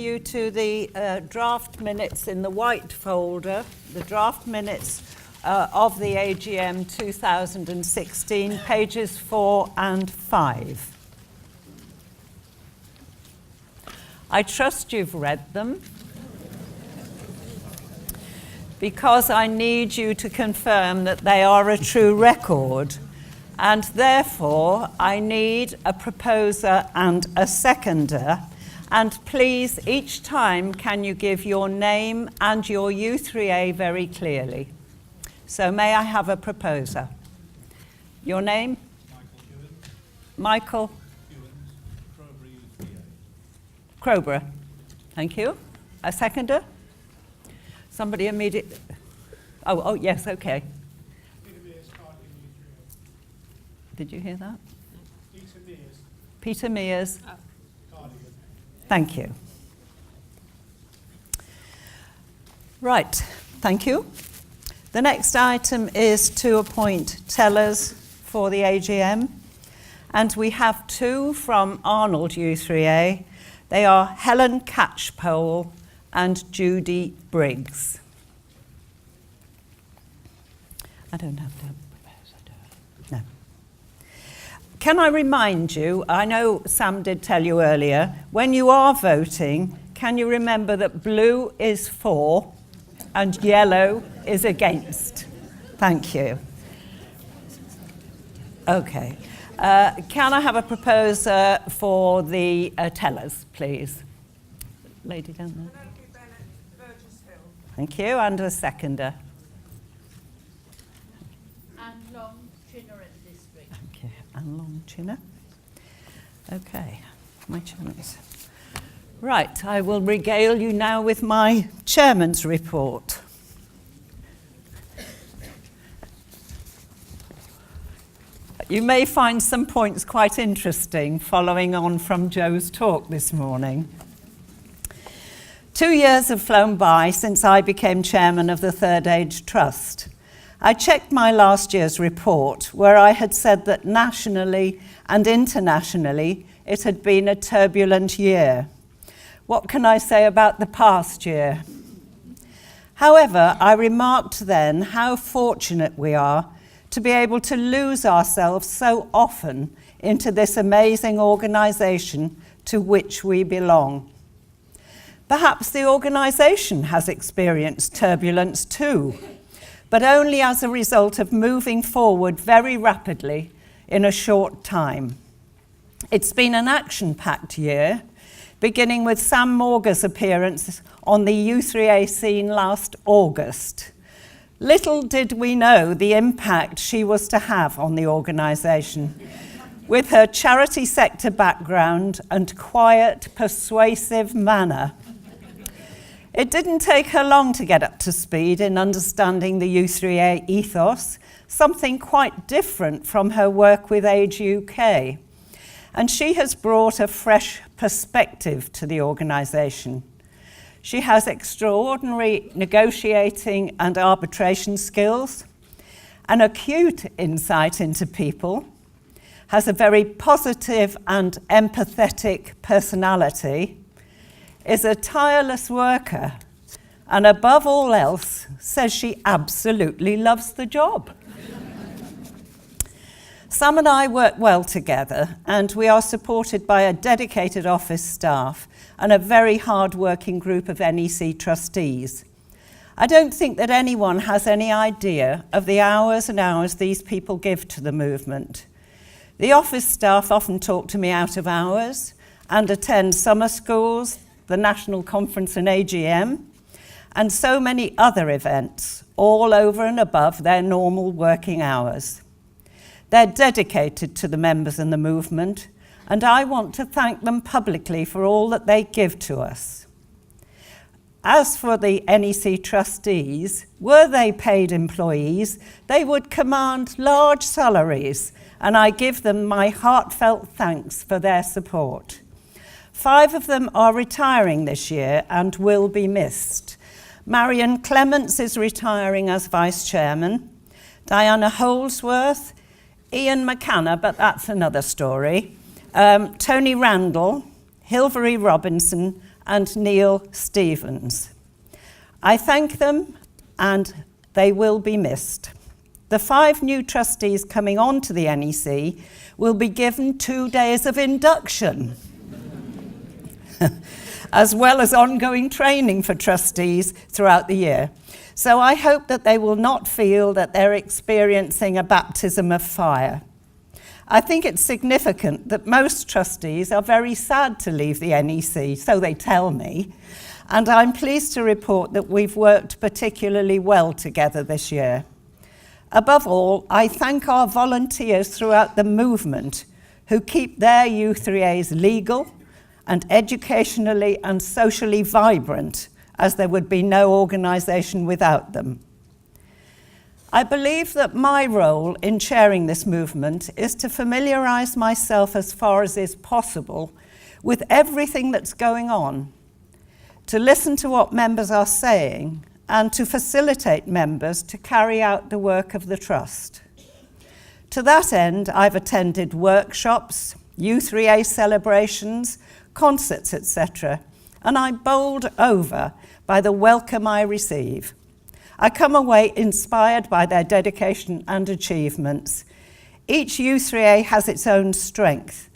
you to the draft minutes in the white folder, the draft minutes of the AGM 2016, pages 4 and 5. I trust you've read them, because I need you to confirm that they are a true record, and therefore I need a proposer and a seconder. And please, each time, can you give your name and your U3A very clearly? So may I have a proposer? Your name? Michael Crowborough. Thank you. A seconder? Somebody immediate. Oh, yes, okay. Did you hear that? Peter Mears. Thank you. Right, thank you. The next item is to appoint tellers for the AGM. And we have two from Arnold U3A. They are Helen Catchpole and Judy Briggs. I don't have to propose, I don't. No. Can I remind you, I know Sam did tell you earlier, when you are voting, can you remember that blue is for and yellow is against? Thank you. Okay. Can I have a proposer for the tellers, please? Lady down there. Thank you, and a seconder. And Long Chinner District. Thank you, and Long Chinner. Okay, my chance. Right, I will regale you now with my chairman's report. You may find some points quite interesting following on from Joe's talk this morning. 2 years have flown by since I became chairman of the Third Age Trust. I checked my last year's report, where I had said that nationally and internationally it had been a turbulent year. What can I say about the past year? However, I remarked then how fortunate we are to be able to lose ourselves so often into this amazing organisation to which we belong. Perhaps the organisation has experienced turbulence too, but only as a result of moving forward very rapidly in a short time. It's been an action-packed year, beginning with Sam Morga's appearance on the U3A scene last August. Little did we know the impact she was to have on the organisation, with her charity sector background and quiet, persuasive manner. It didn't take her long to get up to speed in understanding the U3A ethos, something quite different from her work with Age UK. And she has brought a fresh perspective to the organisation. She has extraordinary negotiating and arbitration skills, an acute insight into people, has a very positive and empathetic personality, is a tireless worker, and above all else, says she absolutely loves the job. Sam and I work well together, and we are supported by a dedicated office staff and a very hard-working group of NEC trustees. I don't think that anyone has any idea of the hours and hours these people give to the movement. The office staff often talk to me out of hours and attend summer schools, the National Conference and AGM, and so many other events, all over and above their normal working hours. They're dedicated to the members and the movement, and I want to thank them publicly for all that they give to us. As for the NEC trustees, were they paid employees, they would command large salaries, and I give them my heartfelt thanks for their support. 5 of them are retiring this year and will be missed. Marion Clements is retiring as Vice Chairman, Diana Holsworth, Ian McCanna, but that's another story, Tony Randall, Hilary Robinson, and Neil Stevens. I thank them, and they will be missed. The 5 new trustees coming on to the NEC will be given 2 days of induction, as well as ongoing training for trustees throughout the year. So I hope that they will not feel that they're experiencing a baptism of fire. I think it's significant that most trustees are very sad to leave the NEC, so they tell me, and I'm pleased to report that we've worked particularly well together this year. Above all, I thank our volunteers throughout the movement who keep their U3As legal and educationally and socially vibrant, as there would be no organisation without them. I believe that my role in chairing this movement is to familiarise myself as far as is possible with everything that's going on, to listen to what members are saying, and to facilitate members to carry out the work of the Trust. To that end, I've attended workshops, U3A celebrations, concerts, etc., and I'm bowled over by the welcome I receive. I come away inspired by their dedication and achievements. Each U3A has its own strength,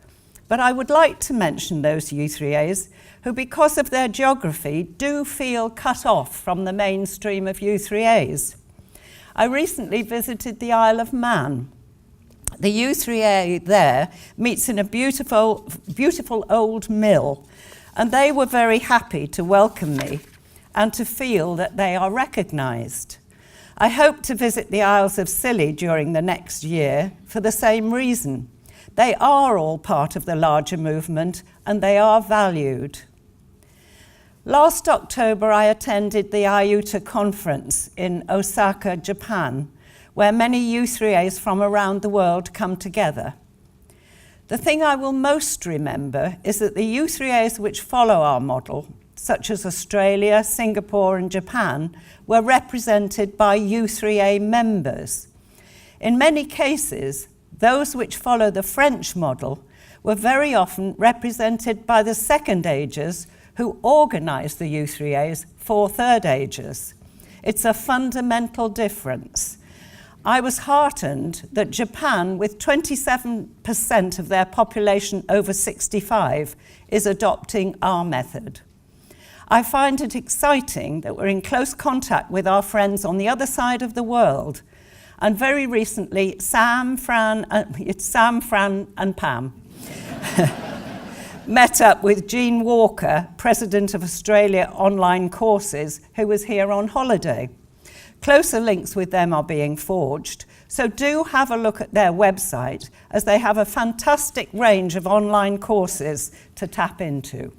but I would like to mention those U3As who, because of their geography, do feel cut off from the mainstream of U3As. I recently visited the Isle of Man. The U3A there meets in a beautiful old mill, and they were very happy to welcome me and to feel that they are recognised. I hope to visit the Isles of Scilly during the next year for the same reason. They are all part of the larger movement, and they are valued. Last October, I attended the IUTA conference in Osaka, Japan, where many U3As from around the world come together. The thing I will most remember is that the U3As which follow our model, such as Australia, Singapore and Japan, were represented by U3A members. In many cases, those which follow the French model were very often represented by the second agers who organised the U3As for third agers. It's a fundamental difference. I was heartened that Japan, with 27% of their population over 65, is adopting our method. I find it exciting that we're in close contact with our friends on the other side of the world. And very recently, Sam, Fran, and Pam met up with Jean Walker, President of Australia Online Courses, who was here on holiday. Closer links with them are being forged, so do have a look at their website, as they have a fantastic range of online courses to tap into.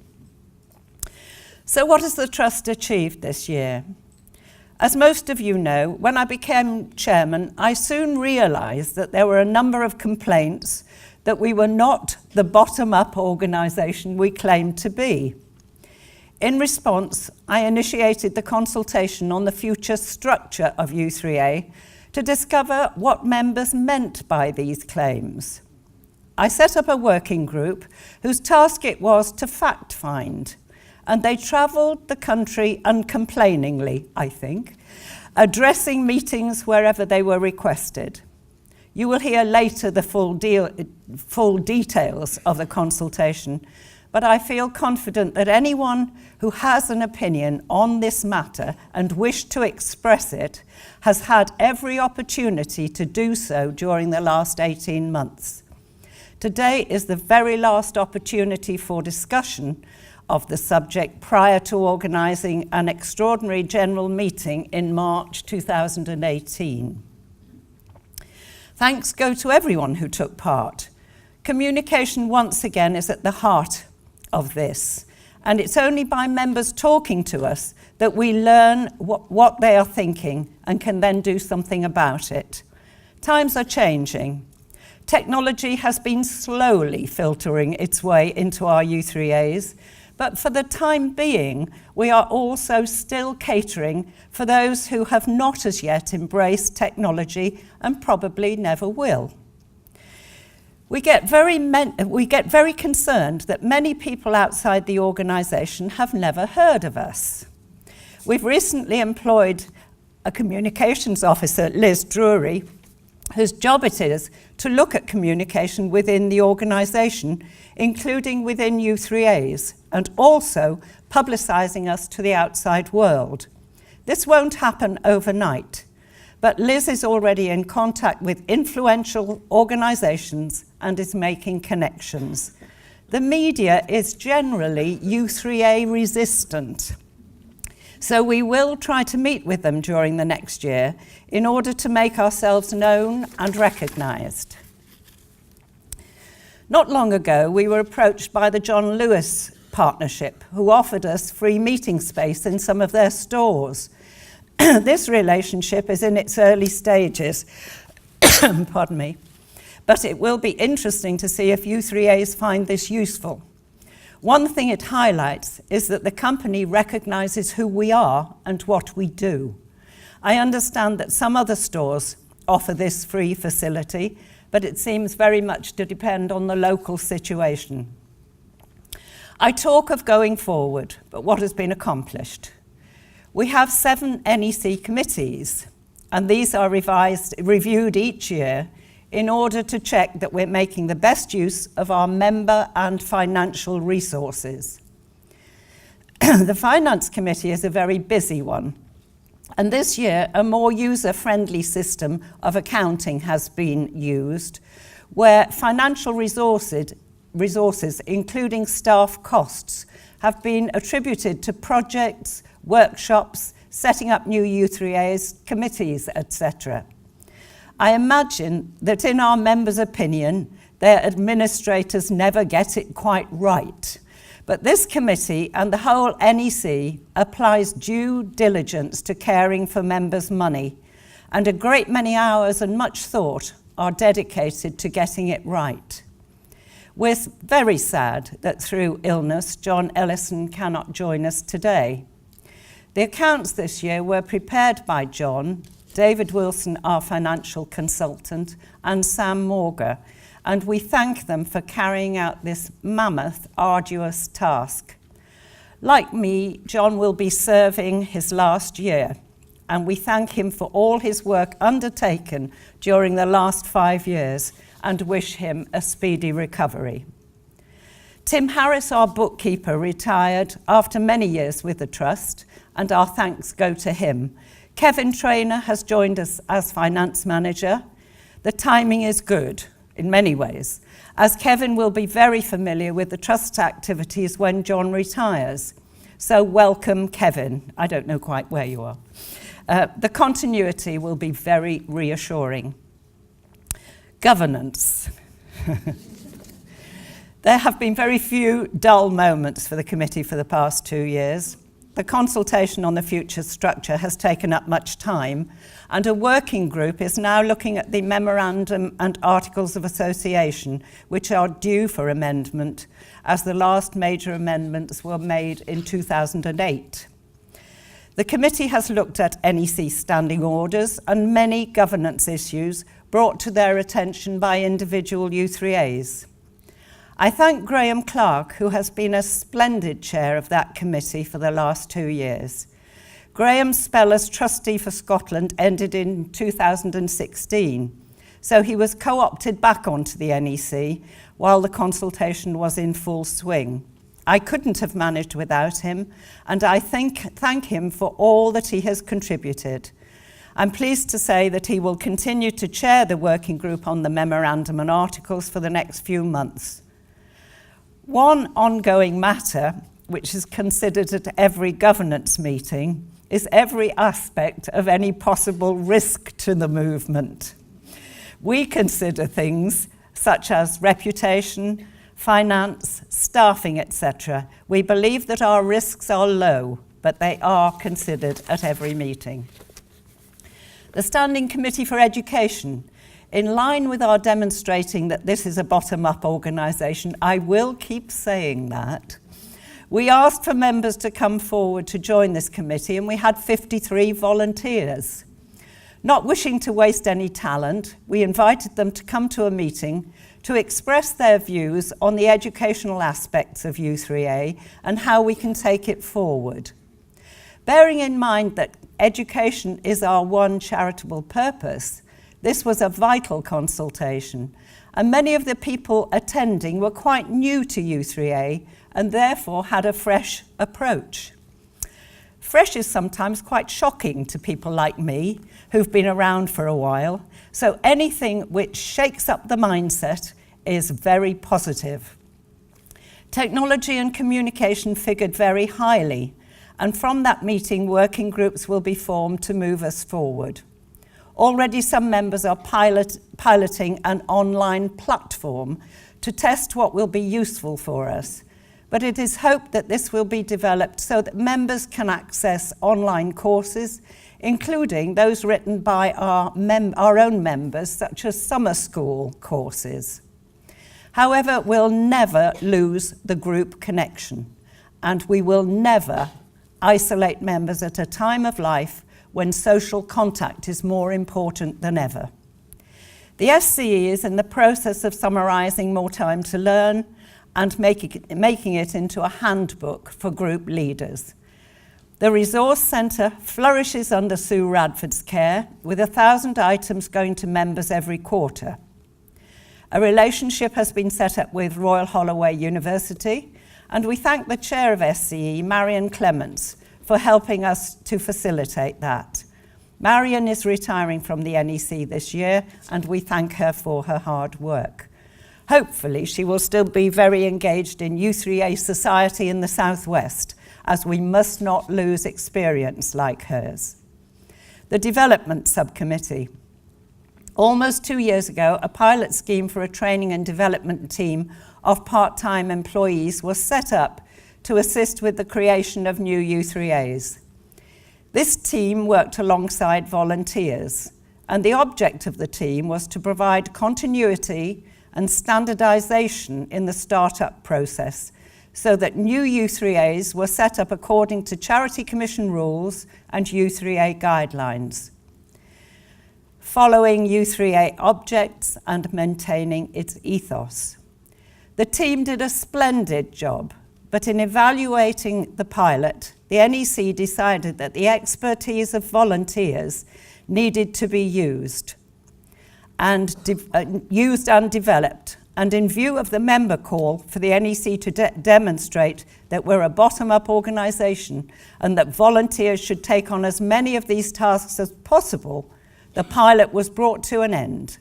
So what has the Trust achieved this year? As most of you know, when I became chairman, I soon realised that there were a number of complaints that we were not the bottom-up organisation we claimed to be. In response, I initiated the consultation on the future structure of U3A to discover what members meant by these claims. I set up a working group whose task it was to fact-find, and they travelled the country uncomplainingly, I think, addressing meetings wherever they were requested. You will hear later the full details of the consultation, but I feel confident that anyone who has an opinion on this matter and wished to express it has had every opportunity to do so during the last 18 months. Today is the very last opportunity for discussion of the subject prior to organising an extraordinary general meeting in March 2018. Thanks go to everyone who took part. Communication, once again, is at the heart of this, and it's only by members talking to us that we learn what they are thinking and can then do something about it. Times are changing. Technology has been slowly filtering its way into our U3As, but for the time being, we are also still catering for those who have not as yet embraced technology and probably never will. We get very concerned that many people outside the organisation have never heard of us. We've recently employed a communications officer, Liz Drury, whose job it is to look at communication within the organisation, including within U3As, and also publicising us to the outside world. This won't happen overnight, but Liz is already in contact with influential organisations and is making connections. The media is generally U3A resistant, so we will try to meet with them during the next year in order to make ourselves known and recognised. Not long ago, we were approached by the John Lewis Partnership, who offered us free meeting space in some of their stores. This relationship is in its early stages, pardon me, but it will be interesting to see if U3As find this useful. One thing it highlights is that the company recognises who we are and what we do. I understand that some other stores offer this free facility, but it seems very much to depend on the local situation. I talk of going forward, but what has been accomplished? We have 7 NEC committees, and these are reviewed each year in order to check that we're making the best use of our member and financial resources. The Finance Committee is a very busy one, and this year a more user-friendly system of accounting has been used, where financial resources, including staff costs, have been attributed to projects, workshops, setting up new U3As, committees, etc. I imagine that in our members' opinion, their administrators never get it quite right. But this committee and the whole NEC applies due diligence to caring for members' money, and a great many hours and much thought are dedicated to getting it right. We're very sad that through illness, John Ellison cannot join us today. The accounts this year were prepared by John, David Wilson, our financial consultant, and Sam Morger, and we thank them for carrying out this mammoth, arduous task. Like me, John will be serving his last year, and we thank him for all his work undertaken during the last 5 years and wish him a speedy recovery. Tim Harris, our bookkeeper, retired after many years with the Trust, and our thanks go to him. Kevin Traynor has joined us as finance manager. The timing is good in many ways, as Kevin will be very familiar with the Trust's activities when John retires. So welcome, Kevin. I don't know quite where you are. The continuity will be very reassuring. Governance. There have been very few dull moments for the committee for the past 2 years. The consultation on the future structure has taken up much time, and a working group is now looking at the memorandum and articles of association, which are due for amendment, as the last major amendments were made in 2008. The committee has looked at NEC standing orders and many governance issues brought to their attention by individual U3As. I thank Graham Clark, who has been a splendid chair of that committee for the last 2 years. Graham's spell as trustee for Scotland ended in 2016, so he was co-opted back onto the NEC while the consultation was in full swing. I couldn't have managed without him, and I thank him for all that he has contributed. I'm pleased to say that he will continue to chair the working group on the memorandum and articles for the next few months. One ongoing matter, which is considered at every governance meeting, is every aspect of any possible risk to the movement. We consider things such as reputation, finance, staffing, etc. We believe that our risks are low, but they are considered at every meeting. The Standing Committee for Education. In line with our demonstrating that this is a bottom-up organisation, I will keep saying that. We asked for members to come forward to join this committee, and we had 53 volunteers. Not wishing to waste any talent, we invited them to come to a meeting to express their views on the educational aspects of U3A and how we can take it forward. Bearing in mind that education is our one charitable purpose, this was a vital consultation, and many of the people attending were quite new to U3A and therefore had a fresh approach. Fresh is sometimes quite shocking to people like me who've been around for a while, so anything which shakes up the mindset is very positive. Technology and communication figured very highly, and from that meeting, working groups will be formed to move us forward. Already some members are piloting an online platform to test what will be useful for us, but it is hoped that this will be developed so that members can access online courses, including those written by our own members, such as summer school courses. However, we'll never lose the group connection, and we will never isolate members at a time of life when social contact is more important than ever. The SCE is in the process of summarising More Time to Learn and making it into a handbook for group leaders. The Resource Centre flourishes under Sue Radford's care, with 1,000 items going to members every quarter. A relationship has been set up with Royal Holloway University, and we thank the chair of SCE, Marion Clements, for helping us to facilitate that. Marion is retiring from the NEC this year, and we thank her for her hard work. Hopefully, she will still be very engaged in U3A society in the Southwest, as we must not lose experience like hers. The Development Subcommittee. Almost 2 years ago, a pilot scheme for a training and development team of part-time employees was set up to assist with the creation of new U3As. This team worked alongside volunteers, and the object of the team was to provide continuity and standardisation in the start-up process so that new U3As were set up according to Charity Commission rules and U3A guidelines, following U3A objects and maintaining its ethos. The team did a splendid job, but in evaluating the pilot, the NEC decided that the expertise of volunteers needed to be used and developed. And in view of the member call for the NEC to demonstrate that we're a bottom-up organisation and that volunteers should take on as many of these tasks as possible, the pilot was brought to an end.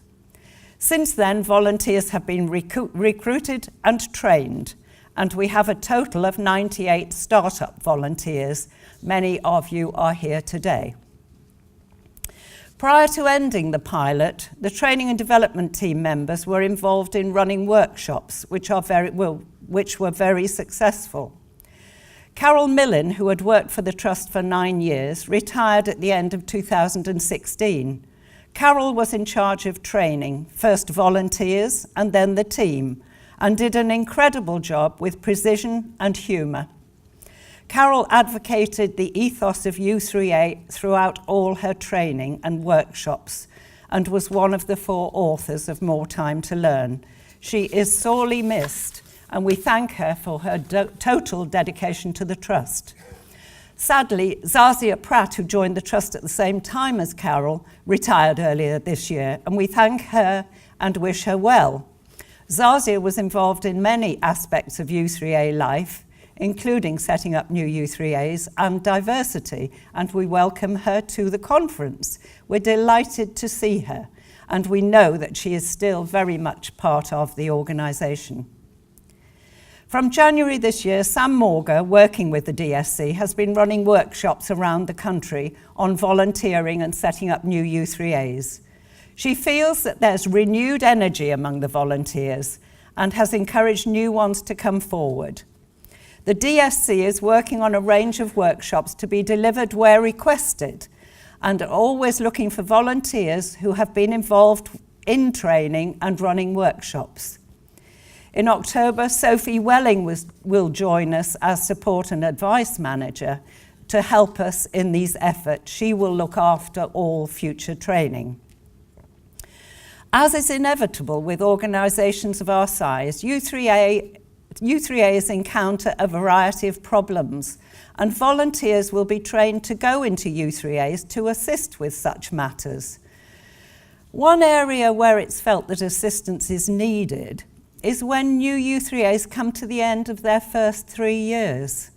Since then, volunteers have been recruited and trained, and we have a total of 98 startup volunteers. Many of you are here today. Prior to ending the pilot, the training and development team members were involved in running workshops, which were very successful. Carol Millen, who had worked for the Trust for 9 years, retired at the end of 2016. Carol was in charge of training, first volunteers and then the team, and did an incredible job with precision and humour. Carol advocated the ethos of U3A throughout all her training and workshops and was one of the 4 authors of More Time to Learn. She is sorely missed, and we thank her for her total dedication to the Trust. Sadly, Zazia Pratt, who joined the Trust at the same time as Carol, retired earlier this year, and we thank her and wish her well. Zazia was involved in many aspects of U3A life, including setting up new U3As and diversity, and we welcome her to the conference. We're delighted to see her, and we know that she is still very much part of the organisation. From January this year, Sam Morga, working with the DSC, has been running workshops around the country on volunteering and setting up new U3As. She feels that there's renewed energy among the volunteers and has encouraged new ones to come forward. The DSC is working on a range of workshops to be delivered where requested and are always looking for volunteers who have been involved in training and running workshops. In October, Sophie Welling will join us as support and advice manager to help us in these efforts. She will look after all future training. As is inevitable with organisations of our size, U3As encounter a variety of problems, and volunteers will be trained to go into U3As to assist with such matters. One area where it's felt that assistance is needed is when new U3As come to the end of their first 3 years.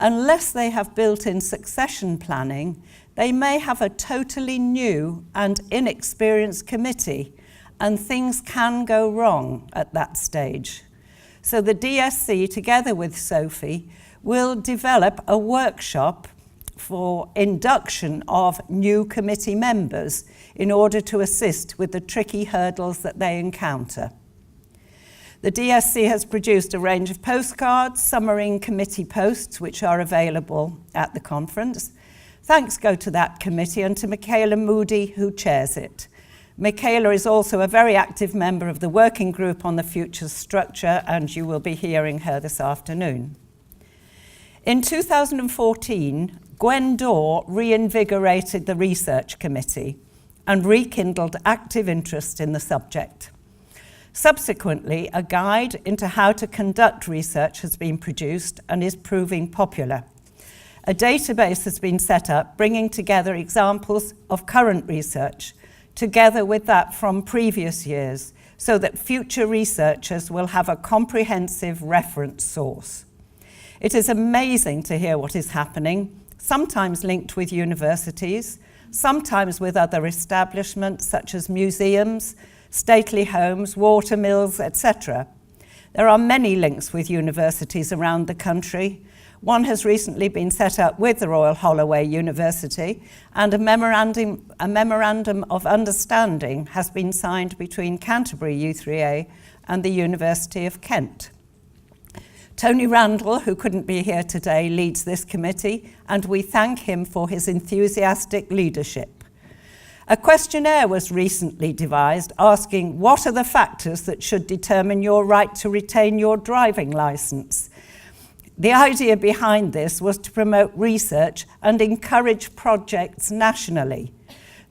Unless they have built-in succession planning, they may have a totally new and inexperienced committee, and things can go wrong at that stage. So the DSC, together with Sophie, will develop a workshop for induction of new committee members in order to assist with the tricky hurdles that they encounter. The DSC has produced a range of postcards summarizing committee posts which are available at the conference. Thanks go to that committee and to Michaela Moody, who chairs it. Michaela is also a very active member of the working group on the future structure, and you will be hearing her this afternoon. In 2014, Gwen Dorr reinvigorated the research committee and rekindled active interest in the subject. Subsequently, a guide into how to conduct research has been produced and is proving popular. A database has been set up bringing together examples of current research together with that from previous years so that future researchers will have a comprehensive reference source. It is amazing to hear what is happening, sometimes linked with universities, sometimes with other establishments such as museums, stately homes, water mills, etc. There are many links with universities around the country. One has recently been set up with the Royal Holloway University, and a memorandum of understanding has been signed between Canterbury U3A and the University of Kent. Tony Randall, who couldn't be here today, leads this committee, and we thank him for his enthusiastic leadership. A questionnaire was recently devised asking what are the factors that should determine your right to retain your driving licence. The idea behind this was to promote research and encourage projects nationally.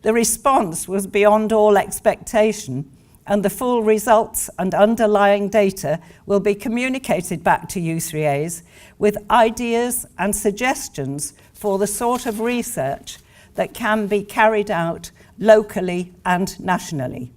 The response was beyond all expectation, and the full results and underlying data will be communicated back to U3As with ideas and suggestions for the sort of research that can be carried out locally and nationally.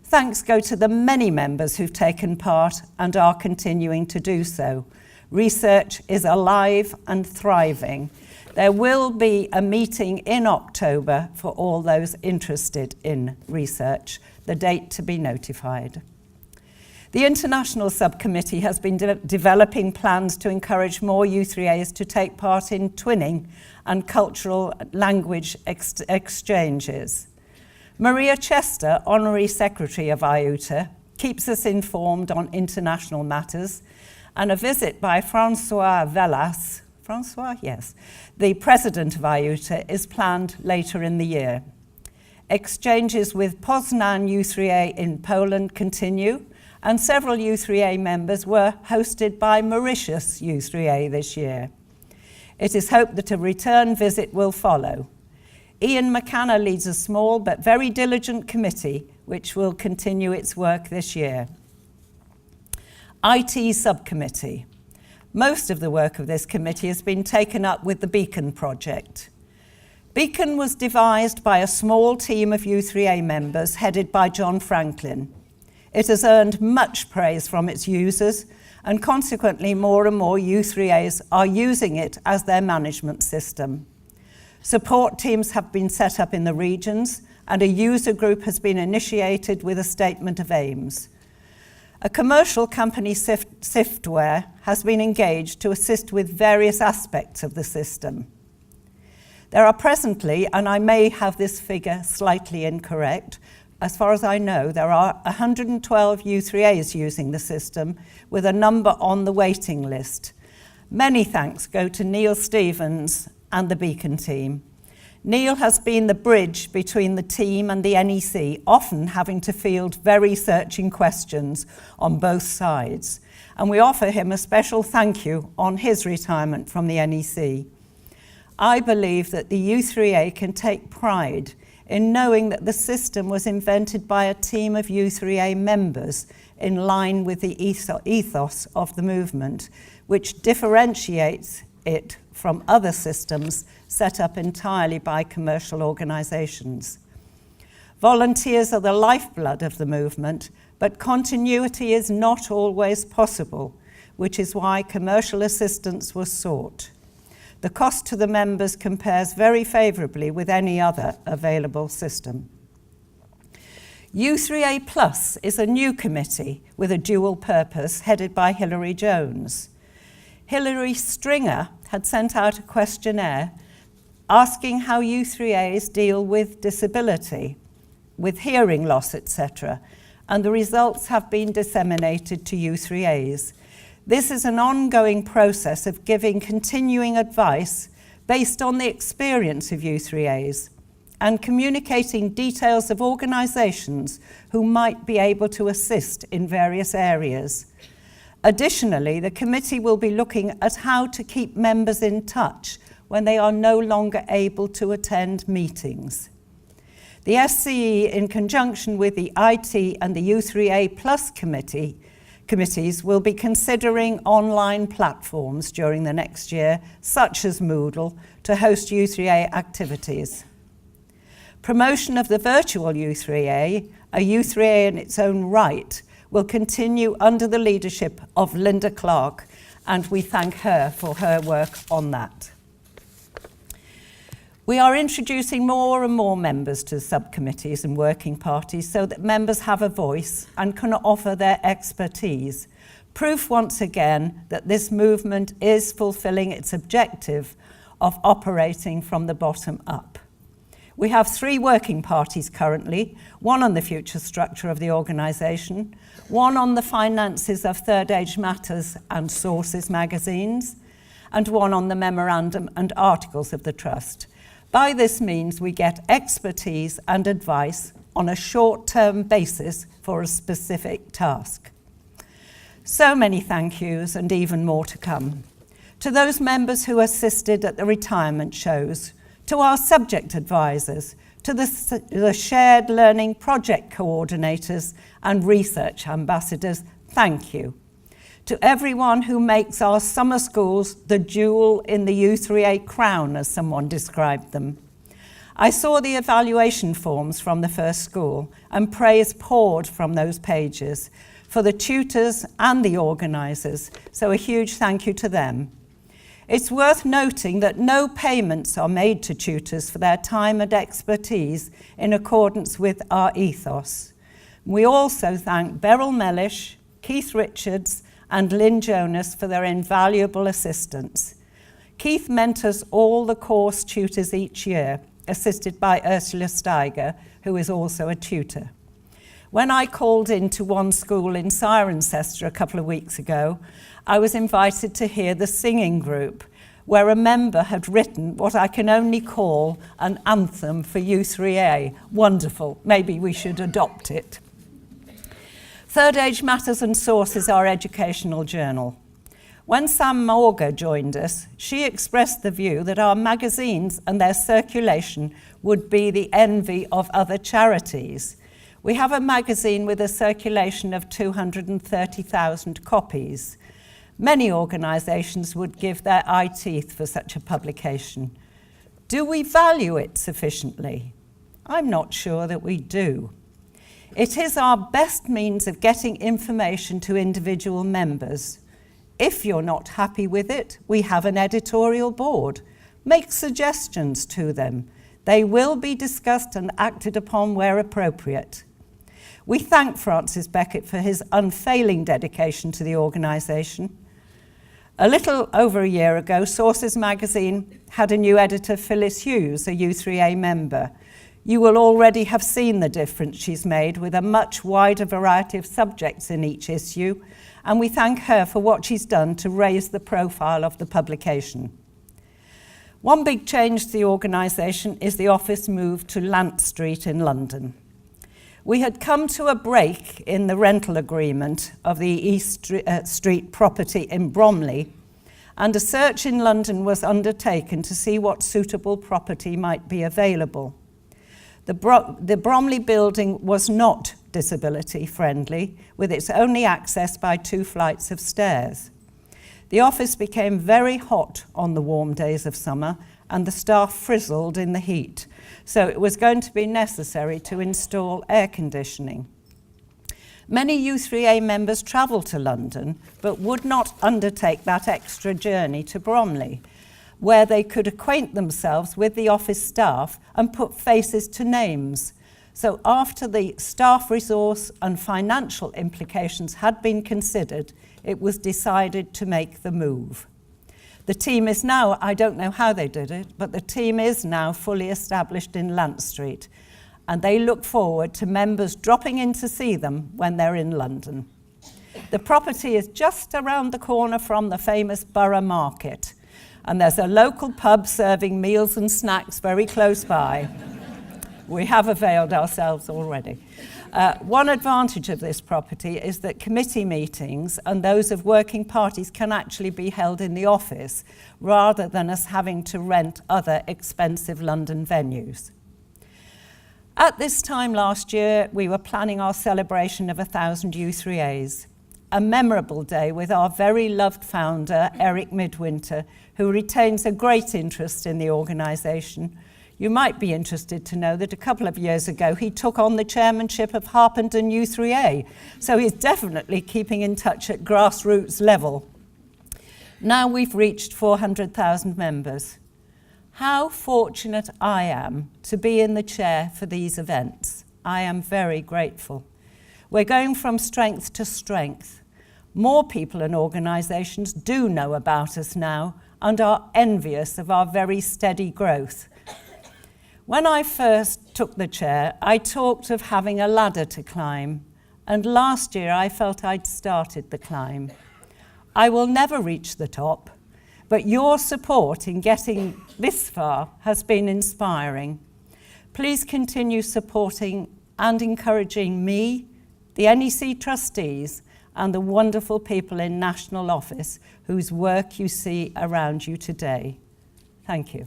Thanks go to the many members who've taken part and are continuing to do so. Research is alive and thriving. There will be a meeting in October for all those interested in research, the date to be notified. The International Subcommittee has been developing plans to encourage more U3As to take part in twinning and cultural language exchanges. Maria Chester, Honorary Secretary of IUTA, keeps us informed on international matters, and a visit by François Velas, the President of IUTA, is planned later in the year. Exchanges with Poznan U3A in Poland continue, and several U3A members were hosted by Mauritius U3A this year. It is hoped that a return visit will follow. Ian McKenna leads a small but very diligent committee which will continue its work this year. IT Subcommittee. Most of the work of this committee has been taken up with the Beacon project. Beacon was devised by a small team of U3A members headed by John Franklin. It has earned much praise from its users, and consequently more and more U3As are using it as their management system. Support teams have been set up in the regions, and a user group has been initiated with a statement of aims. A commercial company, Siftware, has been engaged to assist with various aspects of the system. There are presently, and I may have this figure slightly incorrect, as far as I know, there are 112 U3As using the system, with a number on the waiting list. Many thanks go to Neil Stevens and the Beacon team. Neil has been the bridge between the team and the NEC, often having to field very searching questions on both sides, and we offer him a special thank you on his retirement from the NEC. I believe that the U3A can take pride in knowing that the system was invented by a team of U3A members in line with the ethos of the movement, which differentiates it from other systems set up entirely by commercial organisations. Volunteers are the lifeblood of the movement, but continuity is not always possible, which is why commercial assistance was sought. The cost to the members compares very favourably with any other available system. U3A Plus is a new committee with a dual purpose headed by Hilary Jones. Hilary Stringer had sent out a questionnaire asking how U3As deal with disability, with hearing loss, etc., and the results have been disseminated to U3As. This is an ongoing process of giving continuing advice based on the experience of U3As and communicating details of organisations who might be able to assist in various areas. Additionally, the committee will be looking at how to keep members in touch when they are no longer able to attend meetings. The SCE, in conjunction with the IT and the U3A Plus committees, will be considering online platforms during the next year, such as Moodle, to host U3A activities. Promotion of the virtual U3A, a U3A in its own right, will continue under the leadership of Linda Clark, and we thank her for her work on that. We are introducing more and more members to subcommittees and working parties so that members have a voice and can offer their expertise. Proof once again that this movement is fulfilling its objective of operating from the bottom up. We have 3 working parties currently, one on the future structure of the organisation, one on the finances of Third Age Matters and Sources magazines, and one on the memorandum and articles of the Trust. By this means, we get expertise and advice on a short-term basis for a specific task. So many thank yous and even more to come. To those members who assisted at the retirement shows, to our subject advisors, to the shared learning project coordinators and research ambassadors, thank you. To everyone who makes our summer schools the jewel in the U3A crown, as someone described them. I saw the evaluation forms from the first school, and praise poured from those pages for the tutors and the organisers, so a huge thank you to them. It's worth noting that no payments are made to tutors for their time and expertise in accordance with our ethos. We also thank Beryl Mellish, Keith Richards, and Lynn Jonas for their invaluable assistance. Keith mentors all the course tutors each year, assisted by Ursula Steiger, who is also a tutor. When I called into one school in Cirencester a couple of weeks ago, I was invited to hear the singing group, where a member had written what I can only call an anthem for U3A. Wonderful. Maybe we should adopt it. Third Age Matters and Sources, our educational journal. When Sam Morga joined us, she expressed the view that our magazines and their circulation would be the envy of other charities. We have a magazine with a circulation of 230,000 copies. Many organisations would give their eye teeth for such a publication. Do we value it sufficiently? I'm not sure that we do. It is our best means of getting information to individual members. If you're not happy with it, we have an editorial board. Make suggestions to them. They will be discussed and acted upon where appropriate. We thank Francis Beckett for his unfailing dedication to the organisation. A little over a year ago, Sources magazine had a new editor, Phyllis Hughes, a U3A member. You will already have seen the difference she's made with a much wider variety of subjects in each issue, and we thank her for what she's done to raise the profile of the publication. One big change to the organisation is the office move to Lant Street in London. We had come to a break in the rental agreement of the East Street property in Bromley, and a search in London was undertaken to see what suitable property might be available. The Bromley building was not disability friendly, with its only access by 2 flights of stairs. The office became very hot on the warm days of summer, and the staff frizzled in the heat, so it was going to be necessary to install air conditioning. Many U3A members travelled to London, but would not undertake that extra journey to Bromley, where they could acquaint themselves with the office staff and put faces to names. So after the staff resource and financial implications had been considered, it was decided to make the move. The team is now, I don't know how they did it, but the team is now fully established in Lant Street, and they look forward to members dropping in to see them when they're in London. The property is just around the corner from the famous Borough Market, and there's a local pub serving meals and snacks very close by. We have availed ourselves already. One advantage of this property is that committee meetings and those of working parties can actually be held in the office, rather than us having to rent other expensive London venues. At this time last year, we were planning our celebration of 1,000 U3As, a memorable day with our very loved founder, Eric Midwinter, who retains a great interest in the organisation. You might be interested to know that a couple of years ago he took on the chairmanship of Harpenden U3A, so he's definitely keeping in touch at grassroots level. Now we've reached 400,000 members. How fortunate I am to be in the chair for these events. I am very grateful. We're going from strength to strength. More people and organisations do know about us now and are envious of our very steady growth. When I first took the chair, I talked of having a ladder to climb, and last year I felt I'd started the climb. I will never reach the top, but your support in getting this far has been inspiring. Please continue supporting and encouraging me, the NEC trustees, and the wonderful people in National Office whose work you see around you today. Thank you.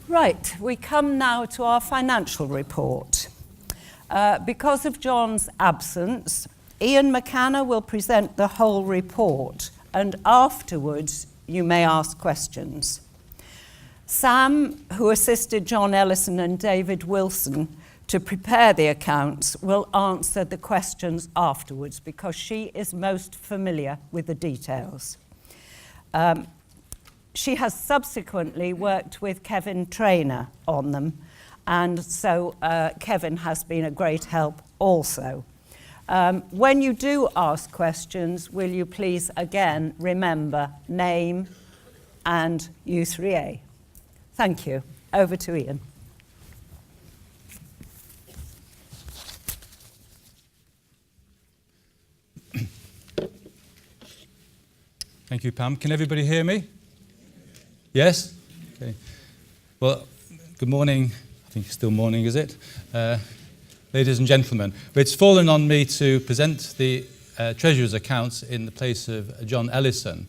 Right, we come now to our financial report. Because of John's absence, Ian McCanna will present the whole report, and afterwards you may ask questions. Sam, who assisted John Ellison and David Wilson to prepare the accounts, will answer the questions afterwards because she is most familiar with the details. She has subsequently worked with Kevin Traynor on them, and so Kevin has been a great help also. When you do ask questions, will you please again remember name and U3A? Thank you. Over to Ian. Thank you, Pam. Can everybody hear me? Yes? Okay. Well, good morning. I think it's still morning, is it? Ladies and gentlemen, it's fallen on me to present the Treasurer's accounts in the place of John Ellison.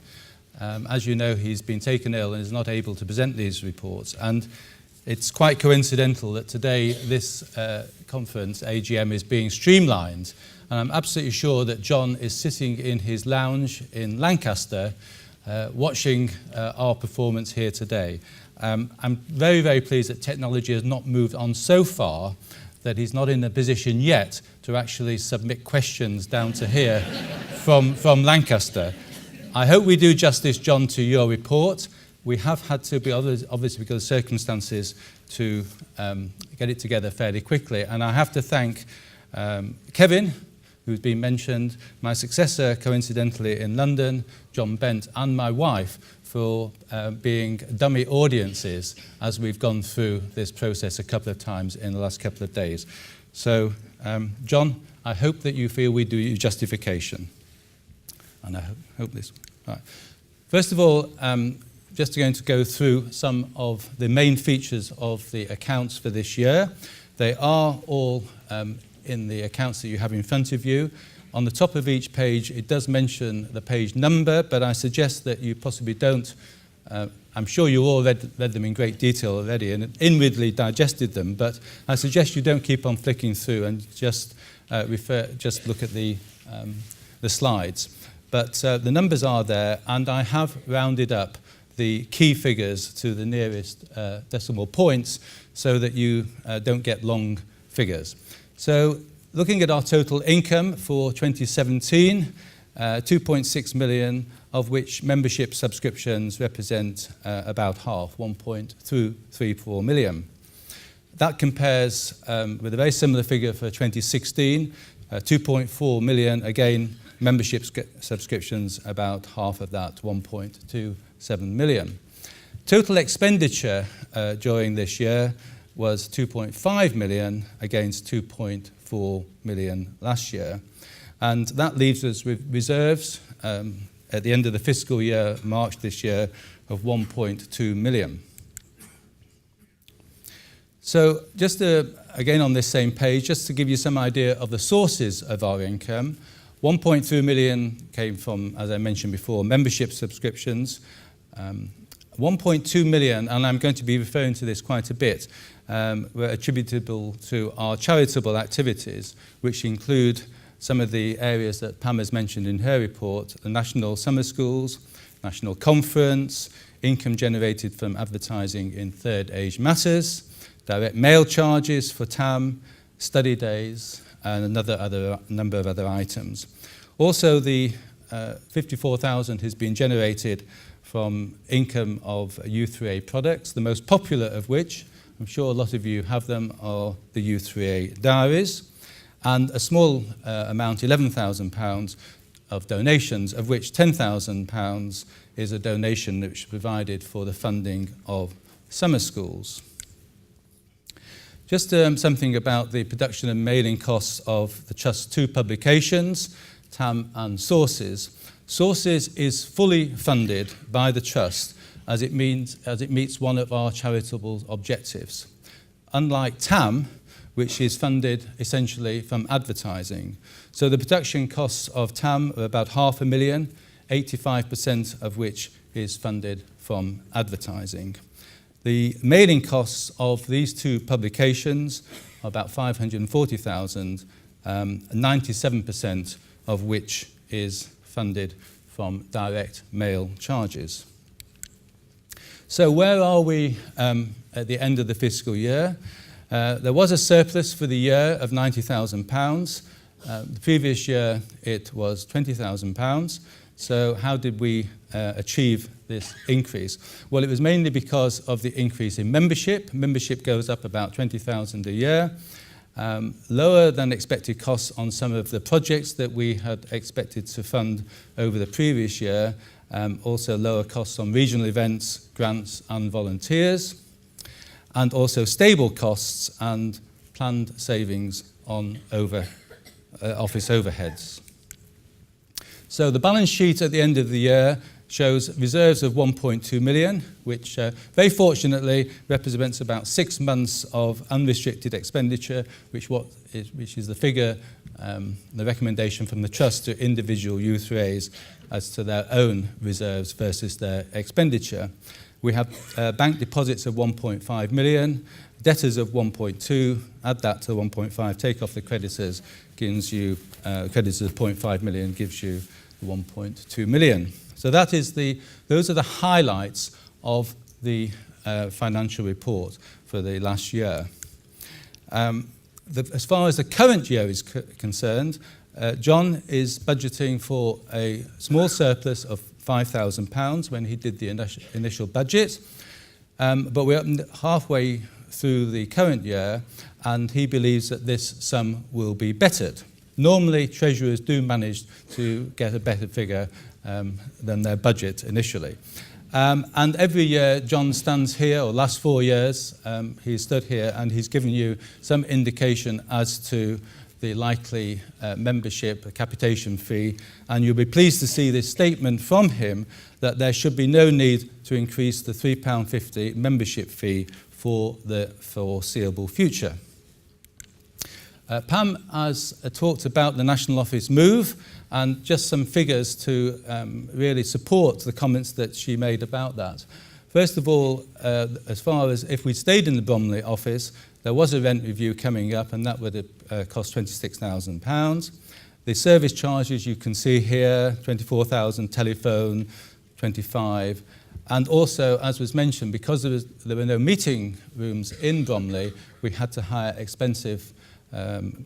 As you know, he's been taken ill and is not able to present these reports. And it's quite coincidental that today this conference, AGM, is being streamlined. And I'm absolutely sure that John is sitting in his lounge in Lancaster watching our performance here today. I'm very, very pleased that technology has not moved on so far that he's not in a position yet to actually submit questions down to here from Lancaster. I hope we do justice, John, to your report. We have had to be, obviously because of circumstances, to get it together fairly quickly. And I have to thank Kevin, who's been mentioned, my successor, coincidentally, in London, John Bent, and my wife for being dummy audiences as we've gone through this process a couple of times in the last couple of days. So, John, I hope that you feel we do you justification. And I hope this. All right. First of all, just going to go through some of the main features of the accounts for this year. They are all in the accounts that you have in front of you. On the top of each page, it does mention the page number, but I suggest that you possibly don't. I'm sure you all read them in great detail already and inwardly digested them, but I suggest you don't keep on flicking through and just look at the slides. But the numbers are there, and I have rounded up the key figures to the nearest decimal points so that you don't get long figures. So looking at our total income for 2017, 2.6 million, of which membership subscriptions represent about half, 1.234 million. That compares with a very similar figure for 2016, 2.4 million, again, membership subscriptions, about half of that, 1.27 million. Total expenditure during this year was 2.5 million against 2.4 million last year. And that leaves us with reserves at the end of the fiscal year, March this year, of 1.2 million. So just again on this same page, just to give you some idea of the sources of our income, 1.2 million came from, as I mentioned before, membership subscriptions. 1.2 million, and I'm going to be referring to this quite a bit, were attributable to our charitable activities, which include some of the areas that Pam has mentioned in her report: the National Summer Schools, National Conference, income generated from advertising in Third Age Matters, direct mail charges for TAM, study days, and another number of other items. Also, the 54,000 has been generated from income of U3A products, the most popular of which, I'm sure a lot of you have them, are the U3A diaries, and a small amount, £11,000, of donations, of which £10,000 is a donation which is provided for the funding of summer schools. Just something about the production and mailing costs of the Trust's two publications, TAM and Sources. Sources is fully funded by the Trust as it meets one of our charitable objectives. Unlike TAM, which is funded essentially from advertising. So the production costs of TAM are about £500,000, 85% of which is funded from advertising. The mailing costs of these two publications are about £540,000, 97% of which is funded from direct mail charges. So where are we at the end of the fiscal year? There was a surplus for the year of £90,000. The previous year it was £20,000. So how did we achieve this increase? Well, it was mainly because of the increase in membership. Membership goes up about £20,000 a year. Lower than expected costs on some of the projects that we had expected to fund over the previous year. Also lower costs on regional events, grants and volunteers. And also stable costs and planned savings on office overheads. So the balance sheet at the end of the year shows reserves of 1.2 million, which very fortunately represents about 6 months of unrestricted expenditure, which is the figure, the recommendation from the Trust to individual U3As as to their own reserves versus their expenditure. We have bank deposits of 1.5 million, debtors of 1.2, add that to 1.5, take off the creditors, gives you, creditors of 0.5 million gives you 1.2 million. So those are the highlights of the financial report for the last year. As far as the current year is concerned, John is budgeting for a small surplus of £5,000 when he did the initial budget, but we're halfway through the current year and he believes that this sum will be bettered. Normally, treasurers do manage to get a better figure than their budget initially. And every year, John stands here, or last 4 years, he's stood here and he's given you some indication as to the likely membership capitation fee, and you'll be pleased to see this statement from him that there should be no need to increase the £3.50 membership fee for the foreseeable future. Pam has talked about the National Office move and just some figures to really support the comments that she made about that. First of all, as far as if we stayed in the Bromley office, there was a rent review coming up and that would have cost £26,000. The service charges you can see here, 24,000, telephone, 25. And also, as was mentioned, because there were no meeting rooms in Bromley, we had to hire expensive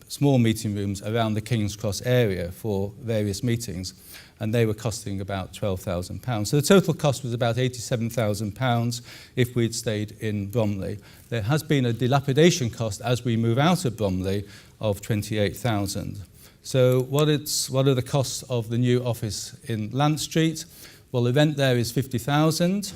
small meeting rooms around the King's Cross area for various meetings, and they were costing about £12,000. So the total cost was about £87,000 if we'd stayed in Bromley. There has been a dilapidation cost as we move out of Bromley of £28,000. So what are the costs of the new office in Lant Street? Well, the rent there is £50,000.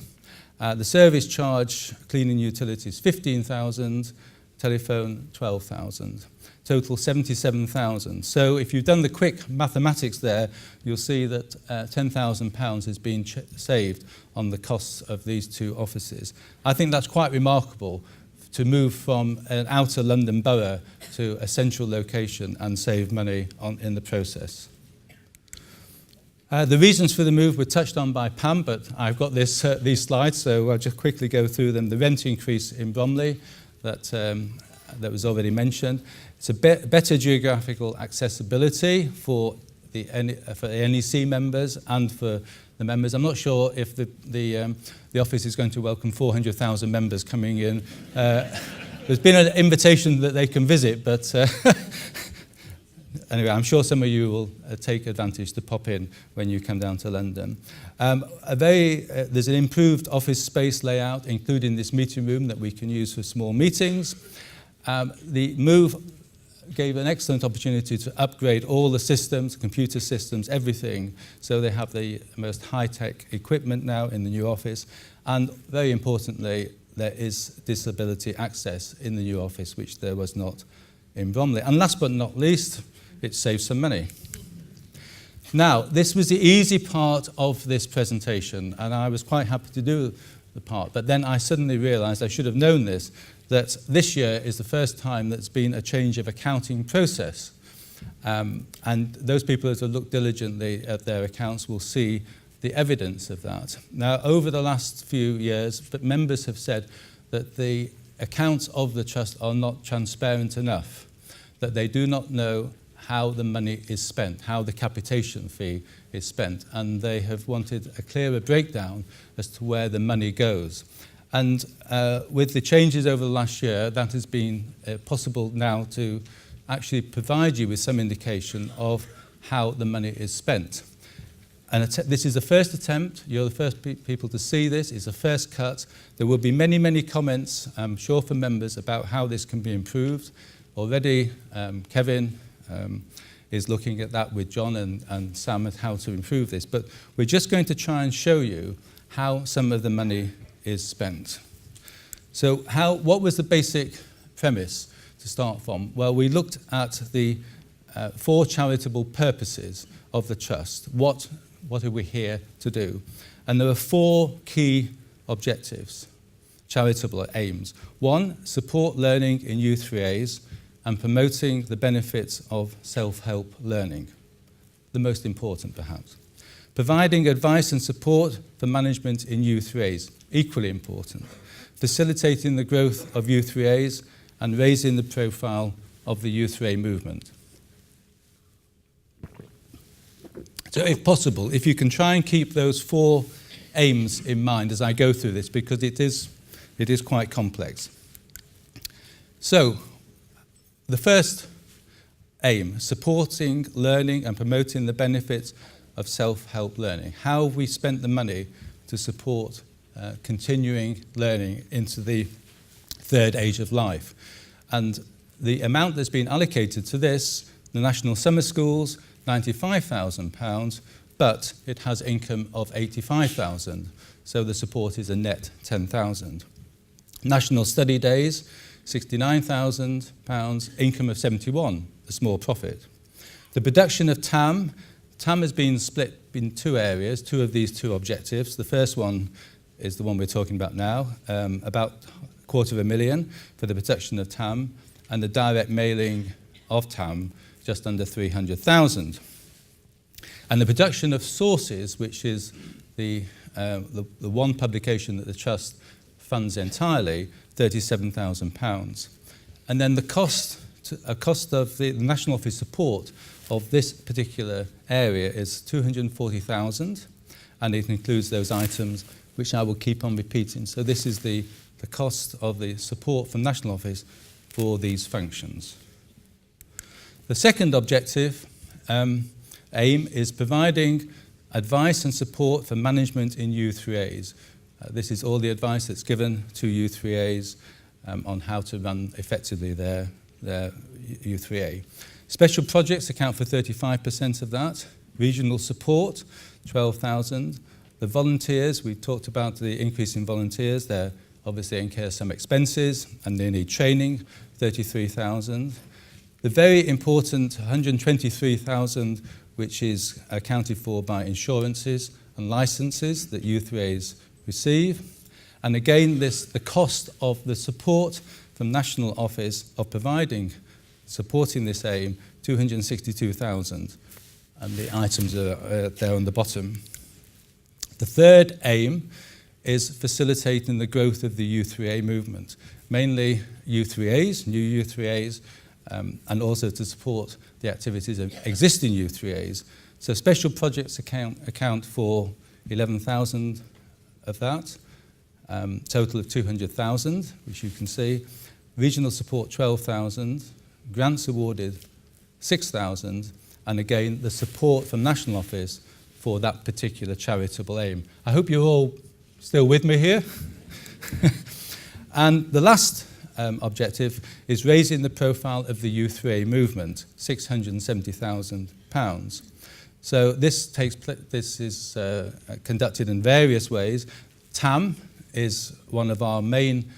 The service charge, cleaning utilities, £15,000. Telephone, £12,000. Total £77,000. So if you've done the quick mathematics there, you'll see that £10,000 has been saved on the costs of these two offices. I think that's quite remarkable to move from an outer London borough to a central location and save money in the process. The reasons for the move were touched on by Pam, but I've got these slides, so I'll just quickly go through them. The rent increase in Bromley that was already mentioned. It's a better geographical accessibility for the NEC members and for the members. I'm not sure if the office is going to welcome 400,000 members coming in. There's been an invitation that they can visit, but anyway, I'm sure some of you will take advantage to pop in when you come down to London. There's an improved office space layout, including this meeting room that we can use for small meetings. The move gave an excellent opportunity to upgrade all the systems, computer systems, everything, so they have the most high-tech equipment now in the new office. And very importantly, there is disability access in the new office, which there was not in Bromley. And last but not least, it saves some money. Now, this was the easy part of this presentation, and I was quite happy to do the part, but then I suddenly realised I should have known this, that this year is the first time there's been a change of accounting process. And those people that have looked diligently at their accounts will see the evidence of that. Now, over the last few years, but members have said that the accounts of the trust are not transparent enough, that they do not know how the money is spent, how the capitation fee is spent, and they have wanted a clearer breakdown as to where the money goes. And with the changes over the last year, that has been possible now to actually provide you with some indication of how the money is spent. And this is the first attempt. You're the first people to see this. It's a first cut. There will be many, many comments, I'm sure, from members about how this can be improved. Already, Kevin is looking at that with John and Sam at how to improve this. But we're just going to try and show you how some of the money is spent. So what was the basic premise to start from? Well, we looked at the 4 charitable purposes of the trust. What are we here to do? And there are 4 key objectives, charitable aims. 1, support learning in Youth 3As and promoting the benefits of self-help learning. The most important, perhaps. Providing advice and support for management in Youth 3As, equally important. Facilitating the growth of Youth 3As and raising the profile of the Youth 3A movement. So if possible, if you can try and keep those 4 aims in mind as I go through this, because it is quite complex. So, the first aim, supporting learning and promoting the benefits of self-help learning. How have we spent the money to support continuing learning into the 3rd age of life? And the amount that's been allocated to this, the National Summer Schools, £95,000, but it has income of £85,000, so the support is a net £10,000. National Study Days, £69,000, income of £71,000, a small profit. The production of TAM has been split in 2 areas, 2 of these 2 objectives. The first one is the one we're talking about now, about £250,000 for the production of TAM, and the direct mailing of TAM, just under 300,000. And the production of sources, which is the one publication that the Trust funds entirely, £37,000. And then the cost of the National Office support of this particular area is 240,000, and it includes those items which I will keep on repeating. So this is the cost of the support from National Office for these functions. The second objective, aim, is providing advice and support for management in U3As. This is all the advice that's given to U3As on how to run effectively their U3A. Special projects account for 35% of that. Regional support, 12,000. The volunteers, we talked about the increase in volunteers. They obviously incur some expenses and they need training, 33,000. The very important 123,000, which is accounted for by insurances and licenses that U3As receive. And again, the cost of the support from National Office of supporting this aim, 262,000. And the items are there on the bottom. The third aim is facilitating the growth of the U3A movement, mainly U3As, new U3As, and also to support the activities of existing U3As. So special projects account for 11,000 of that, total of 200,000, which you can see. Regional support, 12,000. Grants awarded, 6,000. And again, the support from National Office for that particular charitable aim. I hope you're all still with me here. And the last objective is raising the profile of the U3A movement, £670,000. So this is conducted in various ways. TAM is one of our main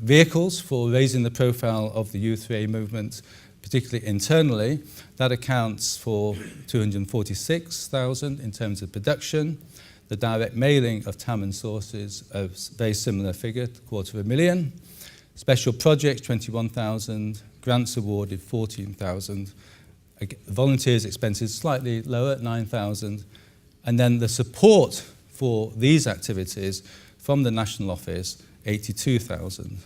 vehicles for raising the profile of the U3A movement, particularly internally. That accounts for 246,000 in terms of production. The direct mailing of TAM and sources, a very similar figure, 250,000. Special projects, 21,000. Grants awarded, 14,000. Volunteers' expenses slightly lower at 9,000. And then the support for these activities from the National Office, 82,000.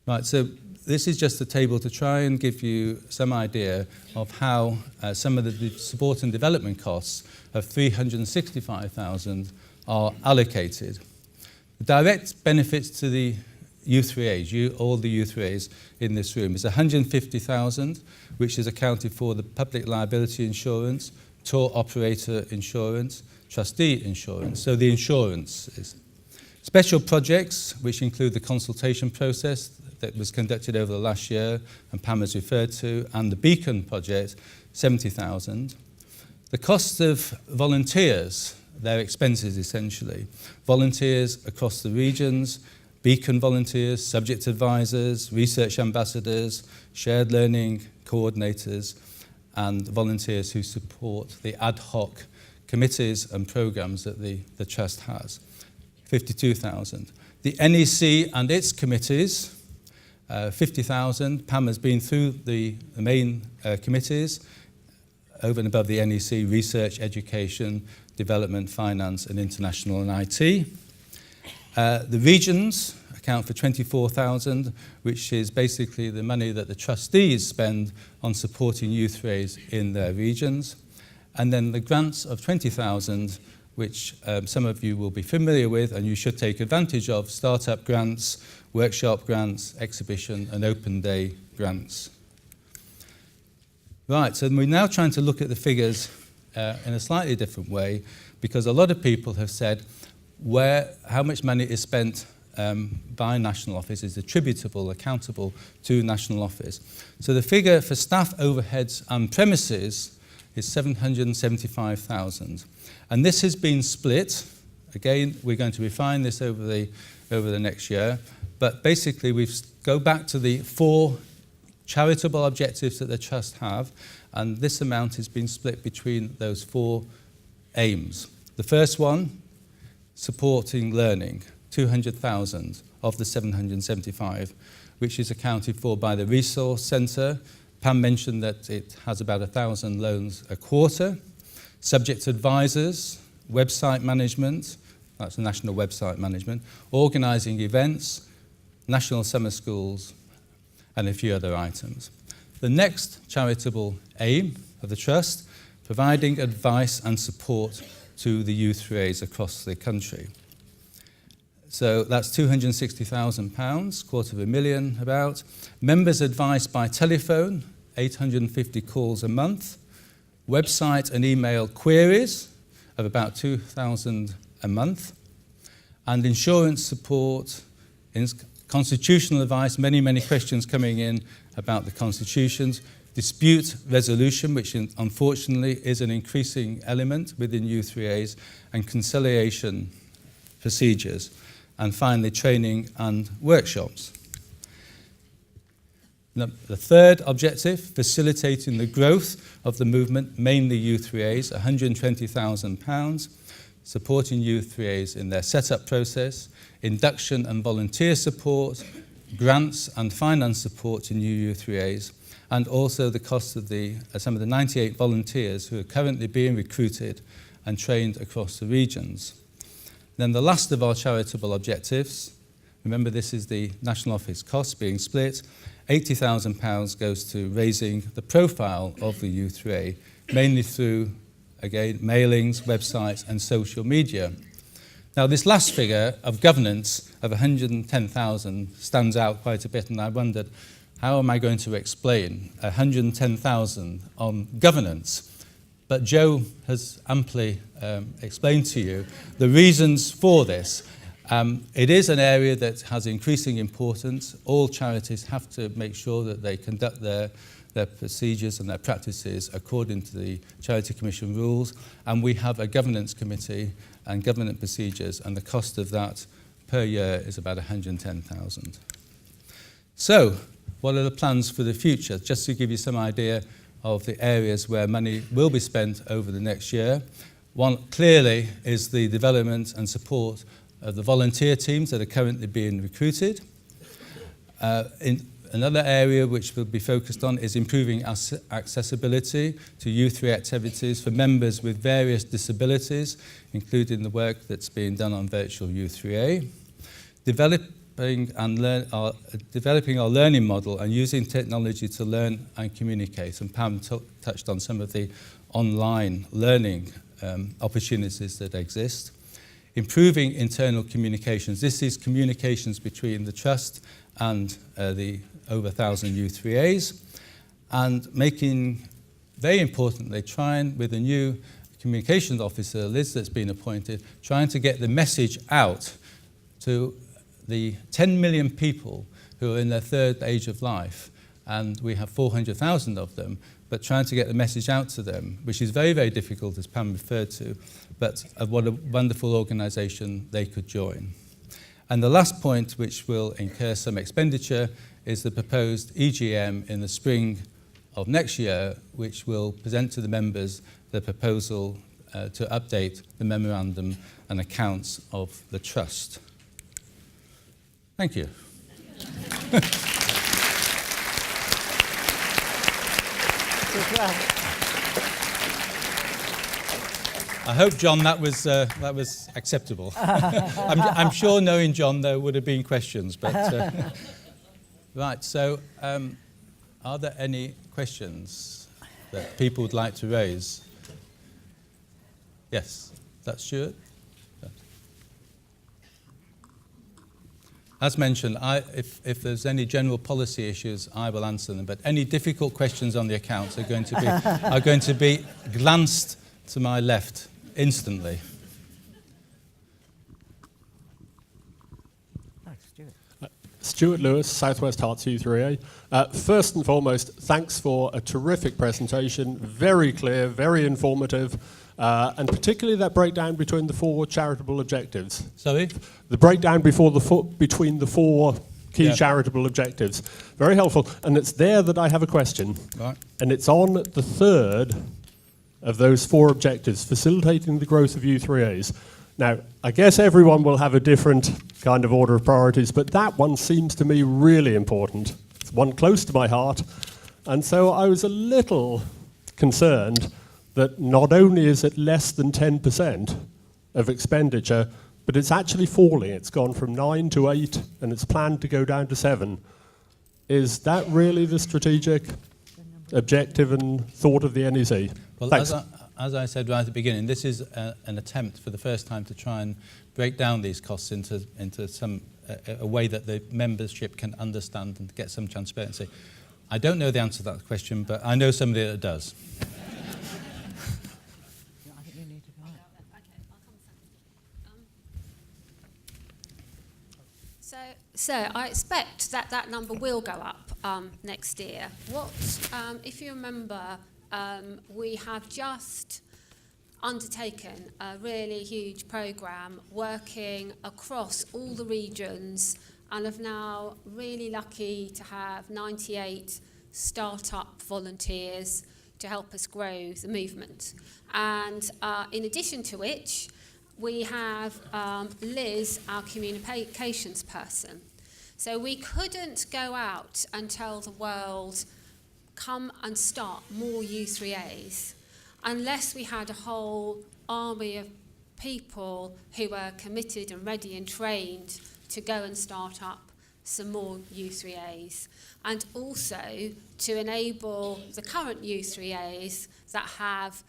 Right, so this is just a table to try and give you some idea of how some of the support and development costs of 365,000 are allocated. The direct benefits to the U3As, all the U3As in this room, is 150,000, which is accounted for the public liability insurance, tour operator insurance, trustee insurance. So the insurance is. Special projects, which include the consultation process that was conducted over the last year and Pam has referred to, and the Beacon project, 70,000. The cost of volunteers, their expenses essentially. Volunteers across the regions, Beacon volunteers, subject advisors, research ambassadors, shared learning coordinators, and volunteers who support the ad hoc committees and programs that the Trust has. 52,000. The NEC and its committees, 50,000. Pam has been through the main committees, over and above the NEC, research, education, development, finance, and international and IT. The regions account for 24,000, which is basically the money that the trustees spend on supporting U3As in their regions. And then the grants of 20,000, which some of you will be familiar with and you should take advantage of, startup grants, workshop grants, exhibition and open day grants. Right, so we're now trying to look at the figures in a slightly different way, because a lot of people have said how much money is spent by National Office is attributable, accountable to National Office. So the figure for staff overheads and premises is 775,000. And this has been split. Again, we're going to refine this over the next year. But basically, we go back to the 4 charitable objectives that the Trust have, and this amount has been split between those 4 aims. The first one, supporting learning, 200,000 of the 775, which is accounted for by the Resource Centre. Pam mentioned that it has about 1,000 loans a quarter. Subject advisors, website management, that's the national website management, organising events, national summer schools, and a few other items. The next charitable aim of the Trust, providing advice and support to the U3As across the country. So that's £260,000, £250,000 about. Members advice by telephone, 850 calls a month. Website and email queries of about 2,000 a month. And insurance support, constitutional advice, many questions coming in about the constitutions. Dispute resolution, which unfortunately is an increasing element within U3As, and conciliation procedures. And finally, training and workshops. The third objective, facilitating the growth of the movement, mainly U3As, £120,000, supporting U3As in their setup process, induction and volunteer support, grants and finance support to new U3As, and also the cost of some of the 98 volunteers who are currently being recruited and trained across the regions. Then the last of our charitable objectives, remember this is the National Office costs being split, £80,000 goes to raising the profile of the U3A, mainly through, again, mailings, websites and social media. Now this last figure of governance of 110,000 stands out quite a bit, and I wondered, how am I going to explain 110,000 on governance? But Joe has amply explained to you the reasons for this. It is an area that has increasing importance. All charities have to make sure that they conduct their procedures and their practices according to the Charity Commission rules, and we have a governance committee and governance procedures, and the cost of that per year is about 110,000. So, what are the plans for the future? Just to give you some idea of the areas where money will be spent over the next year. One clearly is the development and support of the volunteer teams that are currently being recruited. Another area which we'll be focused on is improving accessibility to U3 activities for members with various disabilities, including the work that's being done on virtual U3A. Developing our learning model and using technology to learn and communicate. And Pam touched on some of the online learning opportunities that exist. Improving internal communications. This is communications between the Trust and the over 1,000 U3As. And making, very importantly, trying with a new communications officer, Liz, that's been appointed, trying to get the message out to the 10 million people who are in their third age of life, and we have 400,000 of them, but trying to get the message out to them, which is very, very difficult, as Pam referred to, but what a wonderful organisation they could join. And the last point, which will incur some expenditure, is the proposed AGM in the spring of next year, which will present to the members the proposal to update the memorandum and accounts of the Trust. Thank you. I hope, John, that was acceptable. I'm sure, knowing John, there would have been questions. But right. So, are there any questions that people would like to raise? Yes, that's Stuart. As mentioned, if there's any general policy issues, I will answer them. But any difficult questions on the accounts are going to be glanced to my left instantly. Stuart Lewis, Southwest Hearts U3A. First and foremost, thanks for a terrific presentation, very clear, very informative, and particularly that breakdown between the four charitable objectives. Sorry? The breakdown between the four key charitable objectives. Very helpful, and it's there that I have a question. Right. And it's on the third of those four objectives, facilitating the growth of U3As. Now, I guess everyone will have a different kind of order of priorities, but that one seems to me really important. It's one close to my heart. And so I was a little concerned that not only is it less than 10% of expenditure, but it's actually falling. It's gone from 9 to 8, and it's planned to go down to 7. Is that really the strategic objective and thought of the NEC? Well, Thanks. as I said right at the beginning, this is an attempt for the first time to try and break down these costs into a way that the membership can understand and get some transparency. I don't know the answer to that question, but I know somebody that does. So I expect that that number will go up next year. If you remember, we have just undertaken a really huge programme working across all the regions, and are now really lucky to have 98 start-up volunteers to help us grow the movement. And in addition to which, we have Liz, our communications person. So we couldn't go out and tell the world, come and start more U3As, unless we had a whole army of people who were committed and ready and trained to go and start up some more U3As, and also to enable the current U3As that have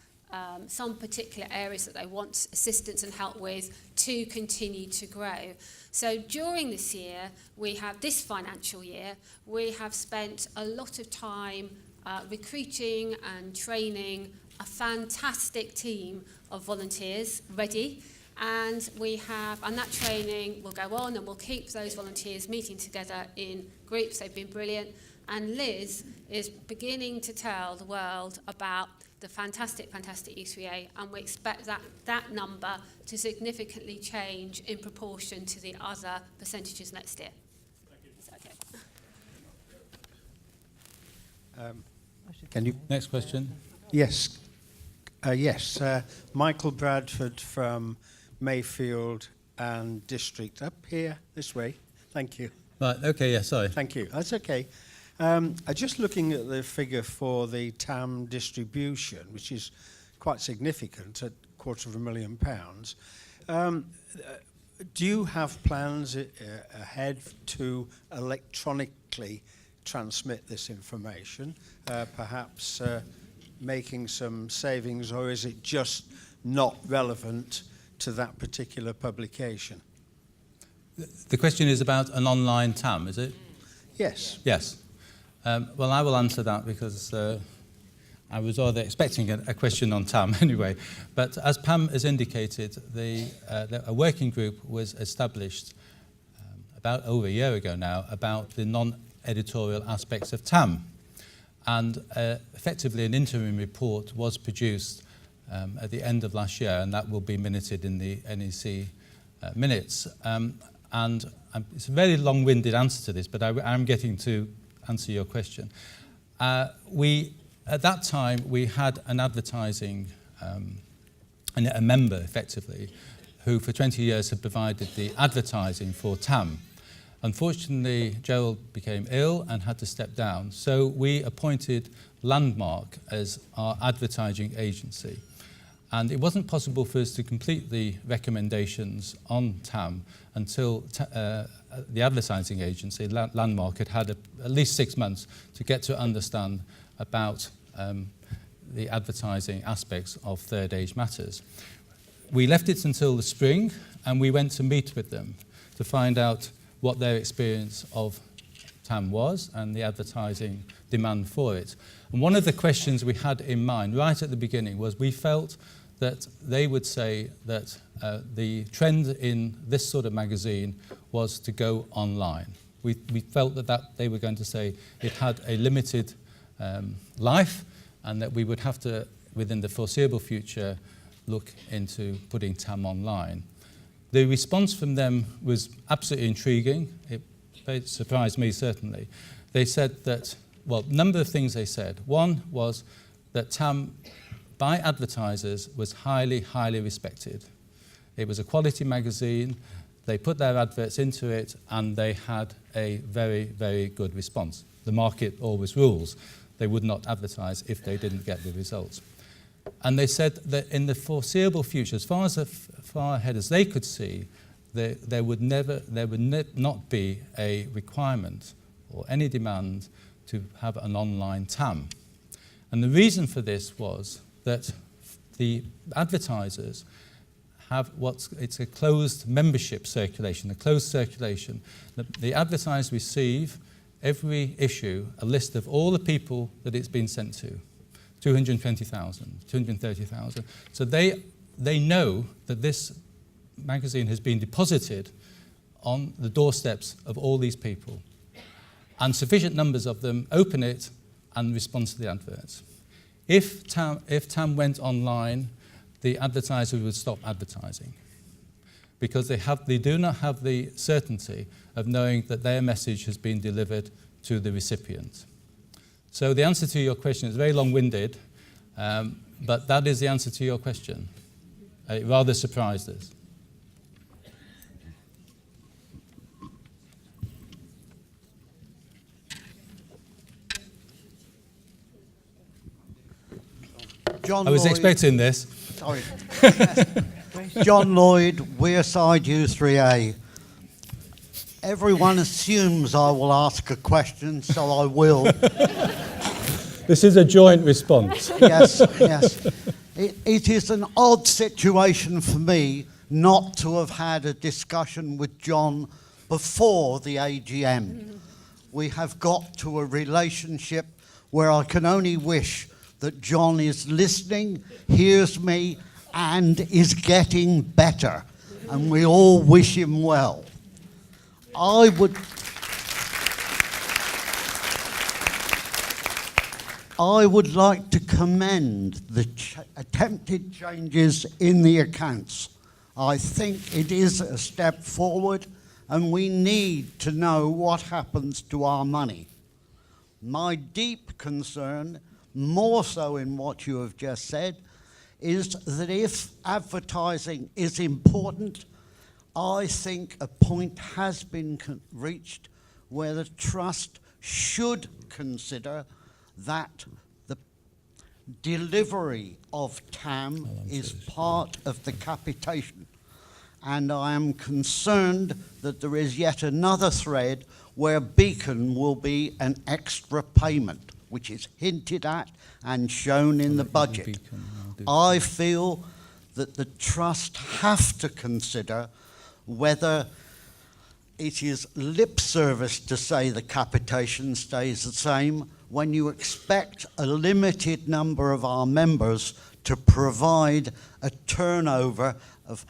some particular areas that they want assistance and help with to continue to grow. So during this year, this financial year, we have spent a lot of time recruiting and training a fantastic team of volunteers ready. And that training will go on, and we'll keep those volunteers meeting together in groups. They've been brilliant. And Liz is beginning to tell the world about the fantastic U3A, and we expect that number to significantly change in proportion to the other percentages next year. Is that okay? Can you? Next question. Yes. Yes. Michael Bradford from Mayfield and District. Up here, this way. Thank you. Right, okay, yeah, sorry. Thank you. That's okay. I'm just looking at the figure for the TAM distribution, which is quite significant at £250,000. Do you have plans ahead to electronically transmit this information, perhaps making some savings, or is it just not relevant to that particular publication? The question is about an online TAM, is it? Yes. Yes. Well, I will answer that because I was rather expecting a question on TAM anyway. But as Pam has indicated, a working group was established about over a year ago now about the non-editorial aspects of TAM. And effectively an interim report was produced at the end of last year, and that will be minuted in the NEC minutes. And it's a very long-winded answer to this, but I'm getting to answer your question. At that time, we had an advertising, a member, effectively, who for 20 years had provided the advertising for TAM. Unfortunately, Gerald became ill and had to step down, so we appointed Landmark as our advertising agency. And it wasn't possible for us to complete the recommendations on TAM until the advertising agency, Landmark, had at least 6 months to get to understand about the advertising aspects of third age matters. We left it until the spring, and we went to meet with them to find out what their experience of TAM was and the advertising demand for it. And one of the questions we had in mind right at the beginning was we felt that they would say that the trend in this sort of magazine was to go online. We felt that they were going to say it had a limited life, and that we would have to, within the foreseeable future, look into putting TAM online. The response from them was absolutely intriguing. It surprised me, certainly. They said that, well, a number of things they said. One was that TAM, by advertisers, was highly, highly respected. It was a quality magazine. They put their adverts into it, and they had a very, very good response. The market always rules. They would not advertise if they didn't get the results. And they said that in the foreseeable future, as far ahead as they could see, there would not be a requirement or any demand to have an online TAM. And the reason for this was that the advertisers have it's a closed membership circulation, a closed circulation. The advertisers receive every issue a list of all the people that it's been sent to, 220,000, 230,000. So they know that this magazine has been deposited on the doorsteps of all these people, and sufficient numbers of them open it and respond to the adverts. If TAM went online, the advertiser would stop advertising, because they do not have the certainty of knowing that their message has been delivered to the recipient. So the answer to your question is very long-winded, but that is the answer to your question. It rather surprised us. John I was Lloyd, expecting this. Sorry. John Lloyd, Wearside U3A. Everyone assumes I will ask a question, so I will. This is a joint response. Yes, yes. It is an odd situation for me not to have had a discussion with John before the AGM. We have got to a relationship where I can only wish that John is listening, hears me, and is getting better. And we all wish him well. I would like to commend the attempted changes in the accounts. I think it is a step forward, and we need to know what happens to our money. My deep concern, more so in what you have just said, is that if advertising is important, I think a point has been reached where the Trust should consider that the delivery of TAM is part of the capitation. And I am concerned that there is yet another thread where Beacon will be an extra payment, which is hinted at and shown in the budget. I feel that the Trust have to consider whether it is lip service to say the capitation stays the same when you expect a limited number of our members to provide a turnover of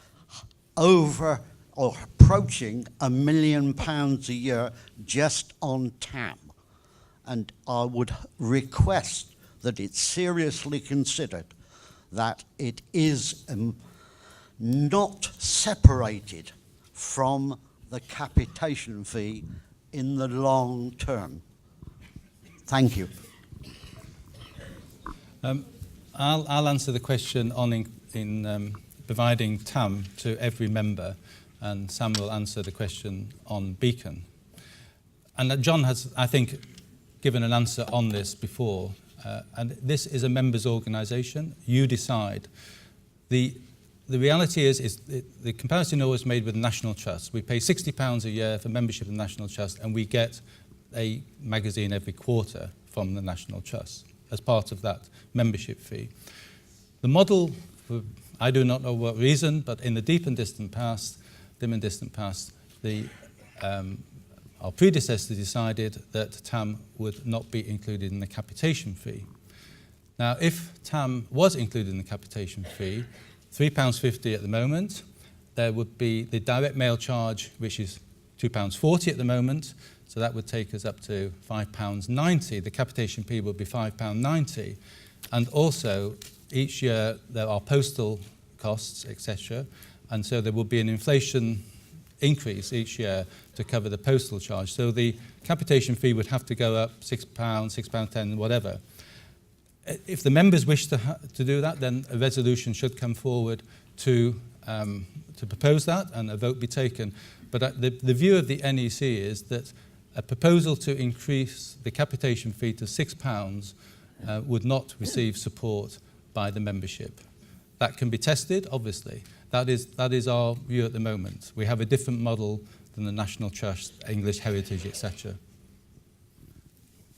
over or approaching £1 million a year just on TAM. And I would request that it's seriously considered that it is not separated from the capitation fee in the long term. Thank you. I'll answer the question on providing TAM to every member, and Sam will answer the question on Beacon. And John has, I think, given an answer on this before, and this is a members' organisation. You decide. The reality is the comparison always made with the National Trust. We pay £60 a year for membership in the National Trust, and we get a magazine every quarter from the National Trust as part of that membership fee. The model, I do not know what reason, but in the dim and distant past, our predecessor decided that TAM would not be included in the capitation fee. Now, if TAM was included in the capitation fee, £3.50 at the moment, there would be the direct mail charge, which is £2.40 at the moment, so that would take us up to £5.90. The capitation fee would be £5.90. And also, each year there are postal costs, etc., and so there will be an inflation increase each year to cover the postal charge. So the capitation fee would have to go up £6, £6.10, whatever. If the members wish to do that, then a resolution should come forward to propose that and a vote be taken. But the view of the NEC is that a proposal to increase the capitation fee to £6 would not receive support by the membership. That can be tested, obviously. That is our view at the moment. We have a different model than the National Trust, English Heritage, etc.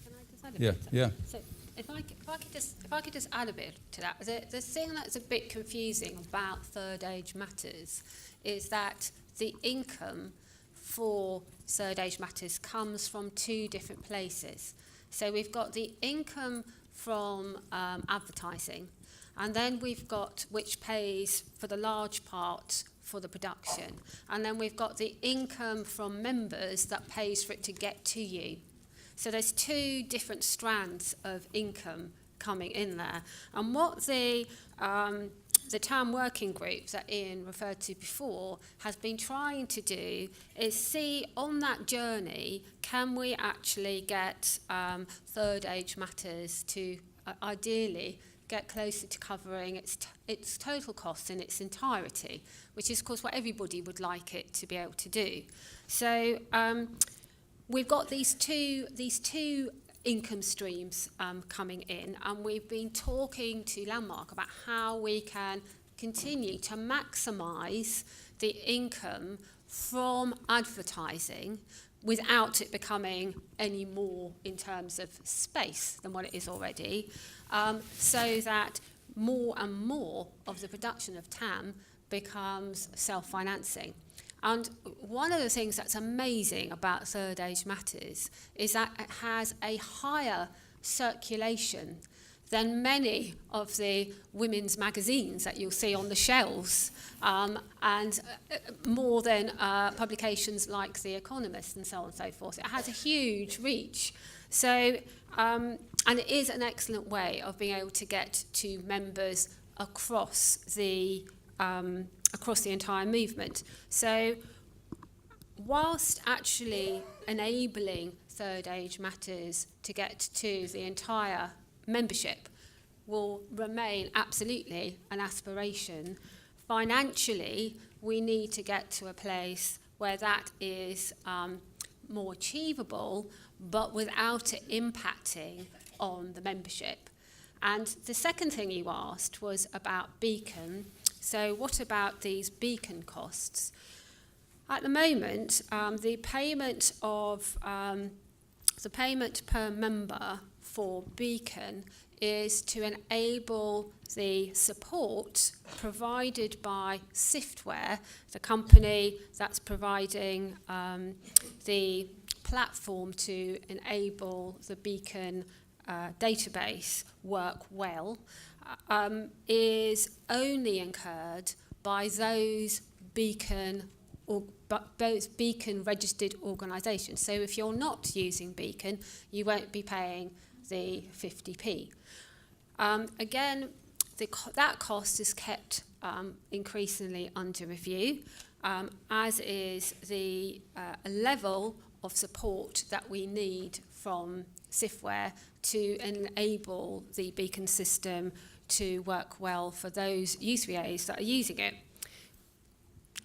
Can I just add a bit? Yeah. So if I could just add a bit to that, the thing that's a bit confusing about third age matters is that the income for third age matters comes from two different places. So we've got the income from advertising, and then we've got, which pays for the large part for the production, and then we've got the income from members that pays for it to get to you. So there's two different strands of income coming in there. And what the town working group that Ian referred to before has been trying to do is see on that journey, can we actually get third age matters to ideally get closer to covering its total costs in its entirety, which is of course what everybody would like it to be able to do. So we've got these two income streams coming in, and we've been talking to Landmark about how we can continue to maximise the income from advertising without it becoming any more in terms of space than what it is already, so that more and more of the production of TAM becomes self-financing. And one of the things that's amazing about Third Age Matters is that it has a higher circulation than many of the women's magazines that you'll see on the shelves, and more than publications like The Economist and so on and so forth. It has a huge reach. So, and it is an excellent way of being able to get to members across the entire movement. So whilst actually enabling Third Age Matters to get to the entire membership will remain absolutely an aspiration, financially we need to get to a place where that is more achievable, but without it impacting on the membership. And the second thing you asked was about Beacon. So what about these Beacon costs? At the moment, the payment per member for Beacon is to enable the support provided by Siftware, the company that's providing the platform to enable the Beacon database work well, is only incurred by those Beacon registered organisations. So if you're not using Beacon, you won't be paying the 50p. Again, that cost is kept increasingly under review, as is the level of support that we need from Siftware to enable the Beacon system to work well for those user-EAs that are using it.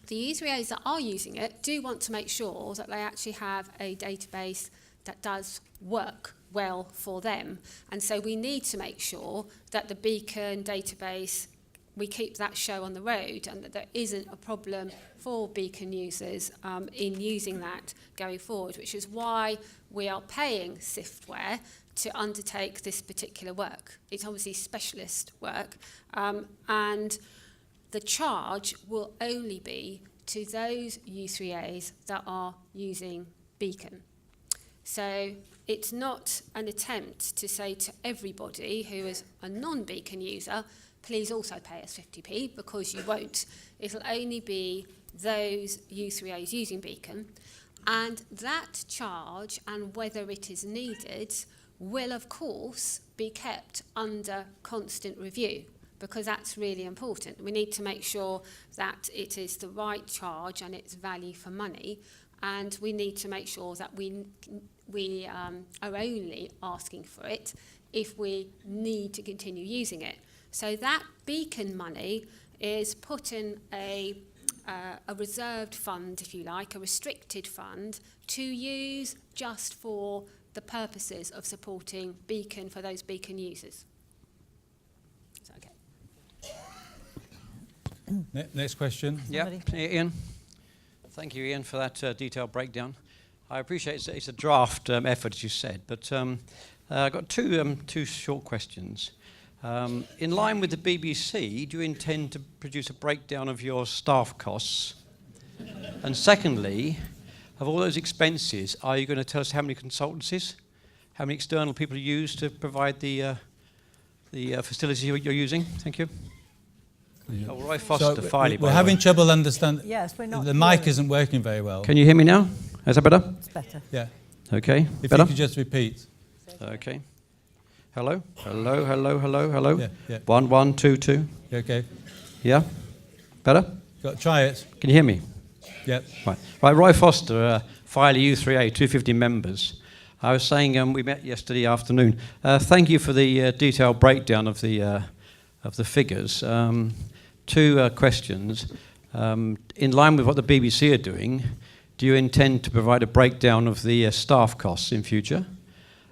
The user-EAs that are using it do want to make sure that they actually have a database that does work well for them. And so we need to make sure that the Beacon database, we keep that show on the road and that there isn't a problem for Beacon users in using that going forward, which is why we are paying Siftware to undertake this particular work. It's obviously specialist work, and the charge will only be to those U3As that are using Beacon. So it's not an attempt to say to everybody who is a non-Beacon user, please also pay us 50p, because you won't. It'll only be those U3As using Beacon, and that charge and whether it is needed will of course be kept under constant review, because that's really important. We need to make sure that it is the right charge and it's value for money, and we need to make sure that we are only asking for it if we need to continue using it. So that Beacon money is put in a a reserved fund, if you like, a restricted fund, to use just for the purposes of supporting Beacon for those Beacon users. Is that okay? Next question. Yeah, Ian. Thank you, Ian, for that detailed breakdown. I appreciate it's a draft effort, as you said, but I've got two short questions. In line with the BBC, do you intend to produce a breakdown of your staff costs? And secondly, of all those expenses, are you going to tell us how many consultancies, how many external people you use to provide the facilities you're using? Thank you. Oh, Roy Foster, Filey. We're having trouble understanding. Yes, we're not The mic hearing. isn't working very well. Can you hear me now? Is that better? It's better. Yeah. Okay. If Better? you could just repeat. Okay. Hello? Hello, hello, hello, hello? Yeah, yeah. 1, 1, 2, 2. You okay? Yeah? Better? Try it. Can you hear me? Yep. Right, Roy Foster, Filey U3A, 250 members. I was saying we met yesterday afternoon. Thank you for the detailed breakdown of the figures. Two questions. In line with what the BBC are doing, do you intend to provide a breakdown of the staff costs in future?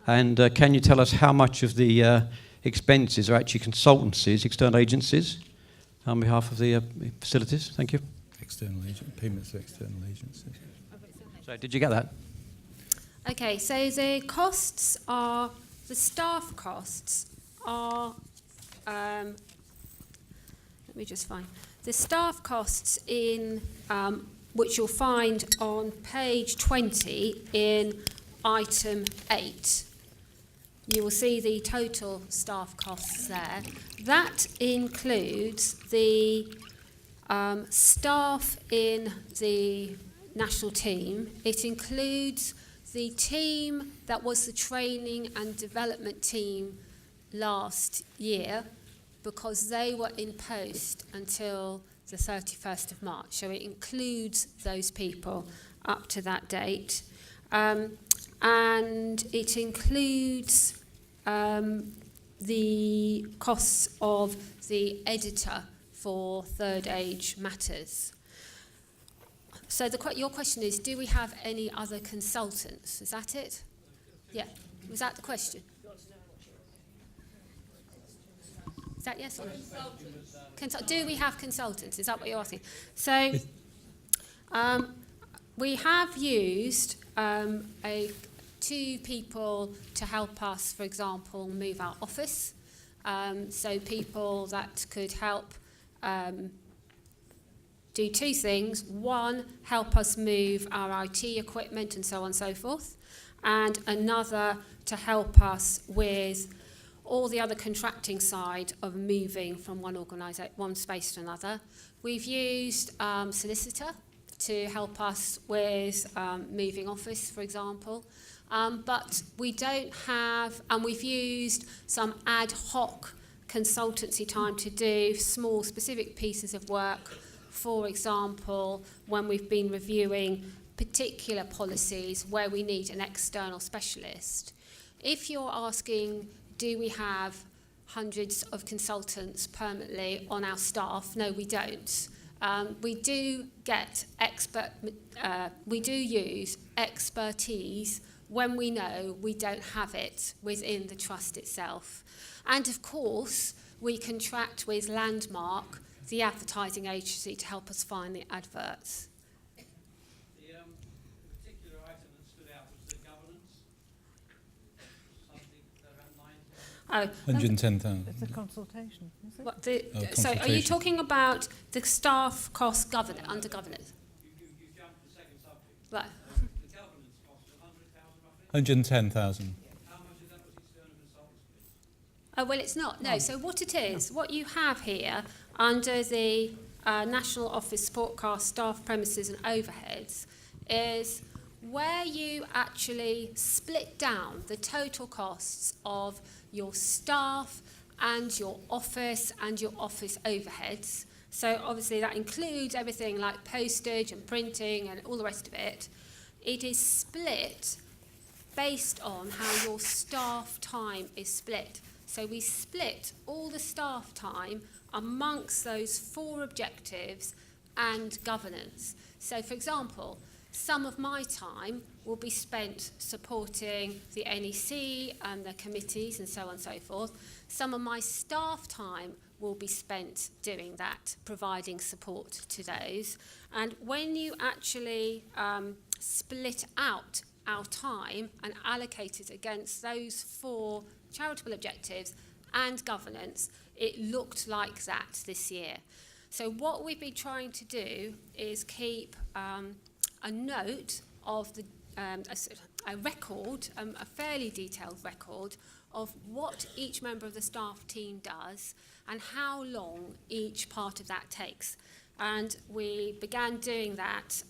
And can you tell us how much of the expenses are actually consultancies, external agencies, on behalf of the facilities? Thank you. External agent payments to external agencies. So, did you get that? Okay, so the costs are, the staff costs are, let me just find, the staff costs in, which you'll find on page 20 in item 8. You will see the total staff costs there. That includes the staff in the national team. It includes the team that was the training and development team last year, because they were in post until the 31st of March. So it includes those people up to that date. And it includes the costs of the editor for Third Age Matters. So your question is, do we have any other consultants? Is that it? Yeah. Was that the question? Is that yes or no? Do we have consultants? Is that what you're asking? So we have used two people to help us, for example, move our office. So people that could help do two things. One, help us move our IT equipment and so on and so forth. And another to help us with all the other contracting side of moving from one space to another. We've used solicitor to help us with moving office, for example. But we don't have, and we've used some ad hoc consultancy time to do small specific pieces of work. For example, when we've been reviewing particular policies where we need an external specialist. If you're asking, do we have hundreds of consultants permanently on our staff? No, we don't. We do get we do use expertise when we know we don't have it within the trust itself. And of course, we contract with Landmark, the advertising agency, to help us find the adverts. The particular item that stood out was the governance. Something around 110,000. It's a consultation, is it? What, Oh, so are you consultation. talking about the staff cost under governance? You jumped to the second subject. Right. The governance cost of 100,000 roughly. 110,000. How much of that was external consultants? Oh, well, it's not. No. So what it is, what you have here under the National Office Support Cost, staff premises and overheads is where you actually split down the total costs of your staff and your office overheads. So obviously that includes everything like postage and printing and all the rest of it. It is split based on how your staff time is split. So we split all the staff time amongst those 4 objectives and governance. So, for example, some of my time will be spent supporting the NEC and the committees and so on and so forth. Some of my staff time will be spent doing that, providing support to those. And when you actually split out our time and allocate it against those 4 charitable objectives and governance, it looked like that this year. So what we've been trying to do is keep a note of the a record, a fairly detailed record of what each member of the staff team does and how long each part of that takes. And we began doing that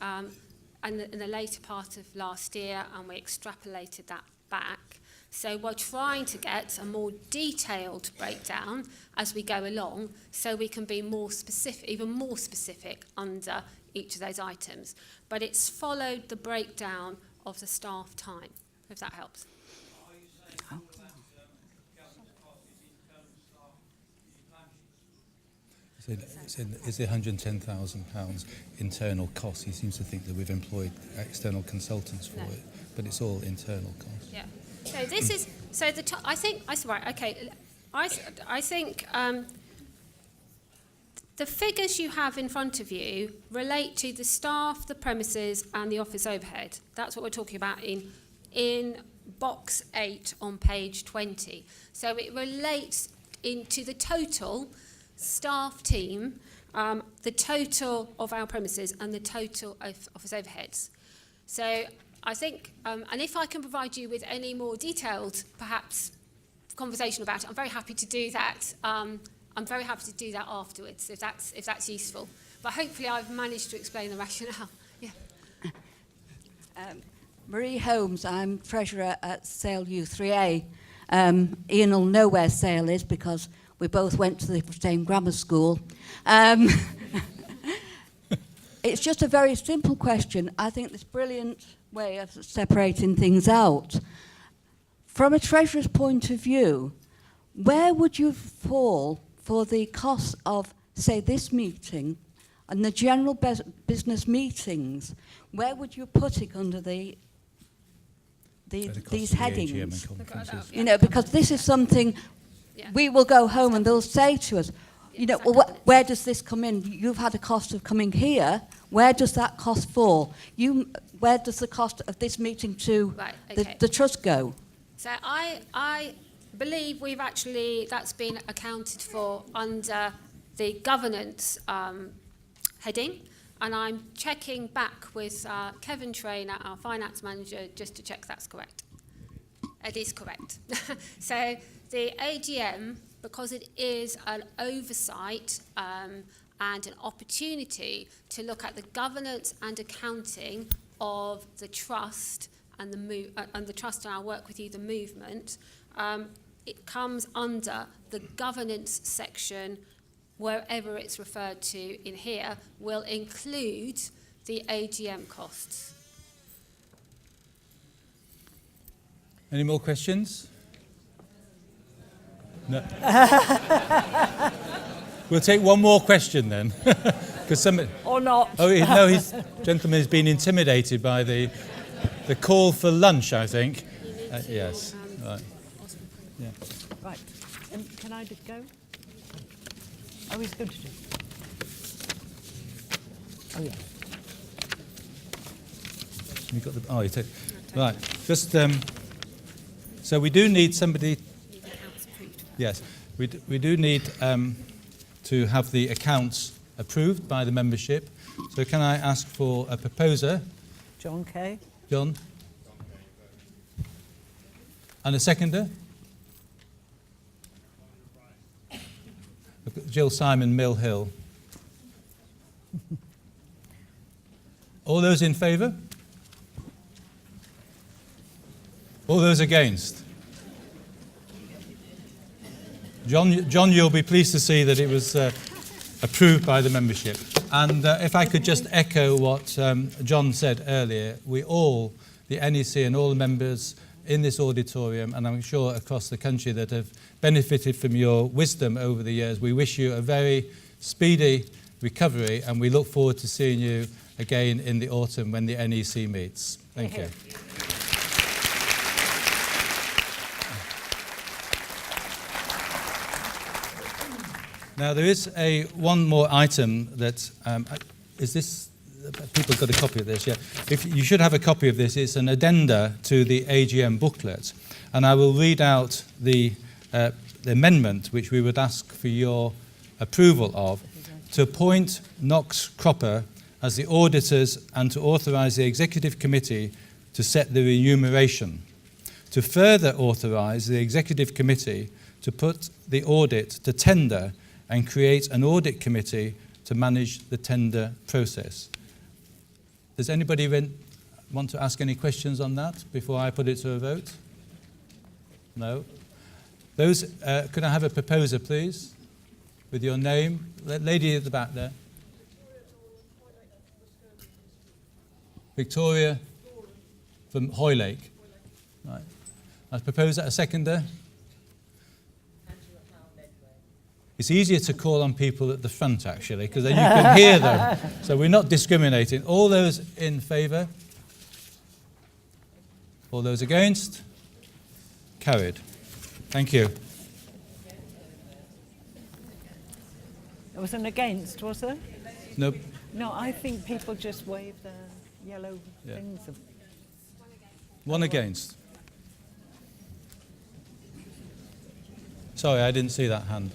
in the later part of last year, and we extrapolated that back. So we're trying to get a more detailed breakdown as we go along, so we can be more specific, even more specific under each of those items. But it's followed the breakdown of the staff time, if that helps. Is the £110,000 internal cost? He seems to think that we've employed external consultants for it, but it's all internal costs. Yeah. So this is I think the figures you have in front of you relate to the staff, the premises, and the office overhead. That's what we're talking about in box 8 on page 20. So it relates into the total staff team, the total of our premises, and the total of office overheads. So I think, and if I can provide you with any more detailed, perhaps, conversation about it, I'm very happy to do that. I'm very happy to do that afterwards, if that's useful. But hopefully I've managed to explain the rationale. Yeah. Marie Holmes, I'm treasurer at Sale U3A. Ian will know where Sale is because we both went to the same grammar school. It's just a very simple question. I think this brilliant way of separating things out. From a treasurer's point of view, where would you fall for the cost of, say, this meeting and the general business meetings? Where would you put it under these headings? You know, because this is something we will go home and they'll say to us, you know, well, where does this come in? You've had a cost of coming here. Where does that cost fall? Where does the cost of this meeting to the trust go? So I believe that's been accounted for under the governance heading, and I'm checking back with Kevin Trainer, our finance manager, just to check that's correct. It is correct. So the AGM, because it is an oversight and an opportunity to look at the governance and accounting of the trust and the trust and our work with you, the movement, it comes under the governance section, wherever it's referred to in here, will include the AGM costs. Any more questions? No. We'll take one more question then. Or not. Oh, no, gentleman has been intimidated by the call for lunch, I think. Yes. Right. Yeah. Right. Can I just go? Oh, he's good to do. Oh, yeah. You got the. Oh, you take. Right. Just. So we do need somebody. Yes, we do need to have the accounts approved by the membership. So can I ask for a proposer? John Kay. John. And a seconder? Jill Simon, Mill Hill. All those in favour? All those against? John, you'll be pleased to see that it was approved by the membership. And if I could just echo what John said earlier, we all, the NEC and all the members in this auditorium, and I'm sure across the country that have benefited from your wisdom over the years, we wish you a very speedy recovery, and we look forward to seeing you again in the autumn when the NEC meets. Thank you. Now there is one more item that is this. People got a copy of this, yeah. If you should have a copy of this, it's an addenda to the AGM booklet, and I will read out the amendment which we would ask for your approval of, to appoint Knox Cropper as the auditors and to authorise the Executive Committee to set the remuneration, to further authorise the Executive Committee to put the audit to tender and create an audit committee to manage the tender process. Does anybody want to ask any questions on that before I put it to a vote? No? Those, could I have a proposer, please, with your name? Lady at the back there. Victoria from Hoylake. Right. I propose that. A seconder? It's easier to call on people at the front, actually, because then you can hear them. So we're not discriminating. All those in favour? All those against? Carried. Thank you. There was an against, was there? Nope. No, I think people just wave their yellow things. One against. Sorry, I didn't see that hand.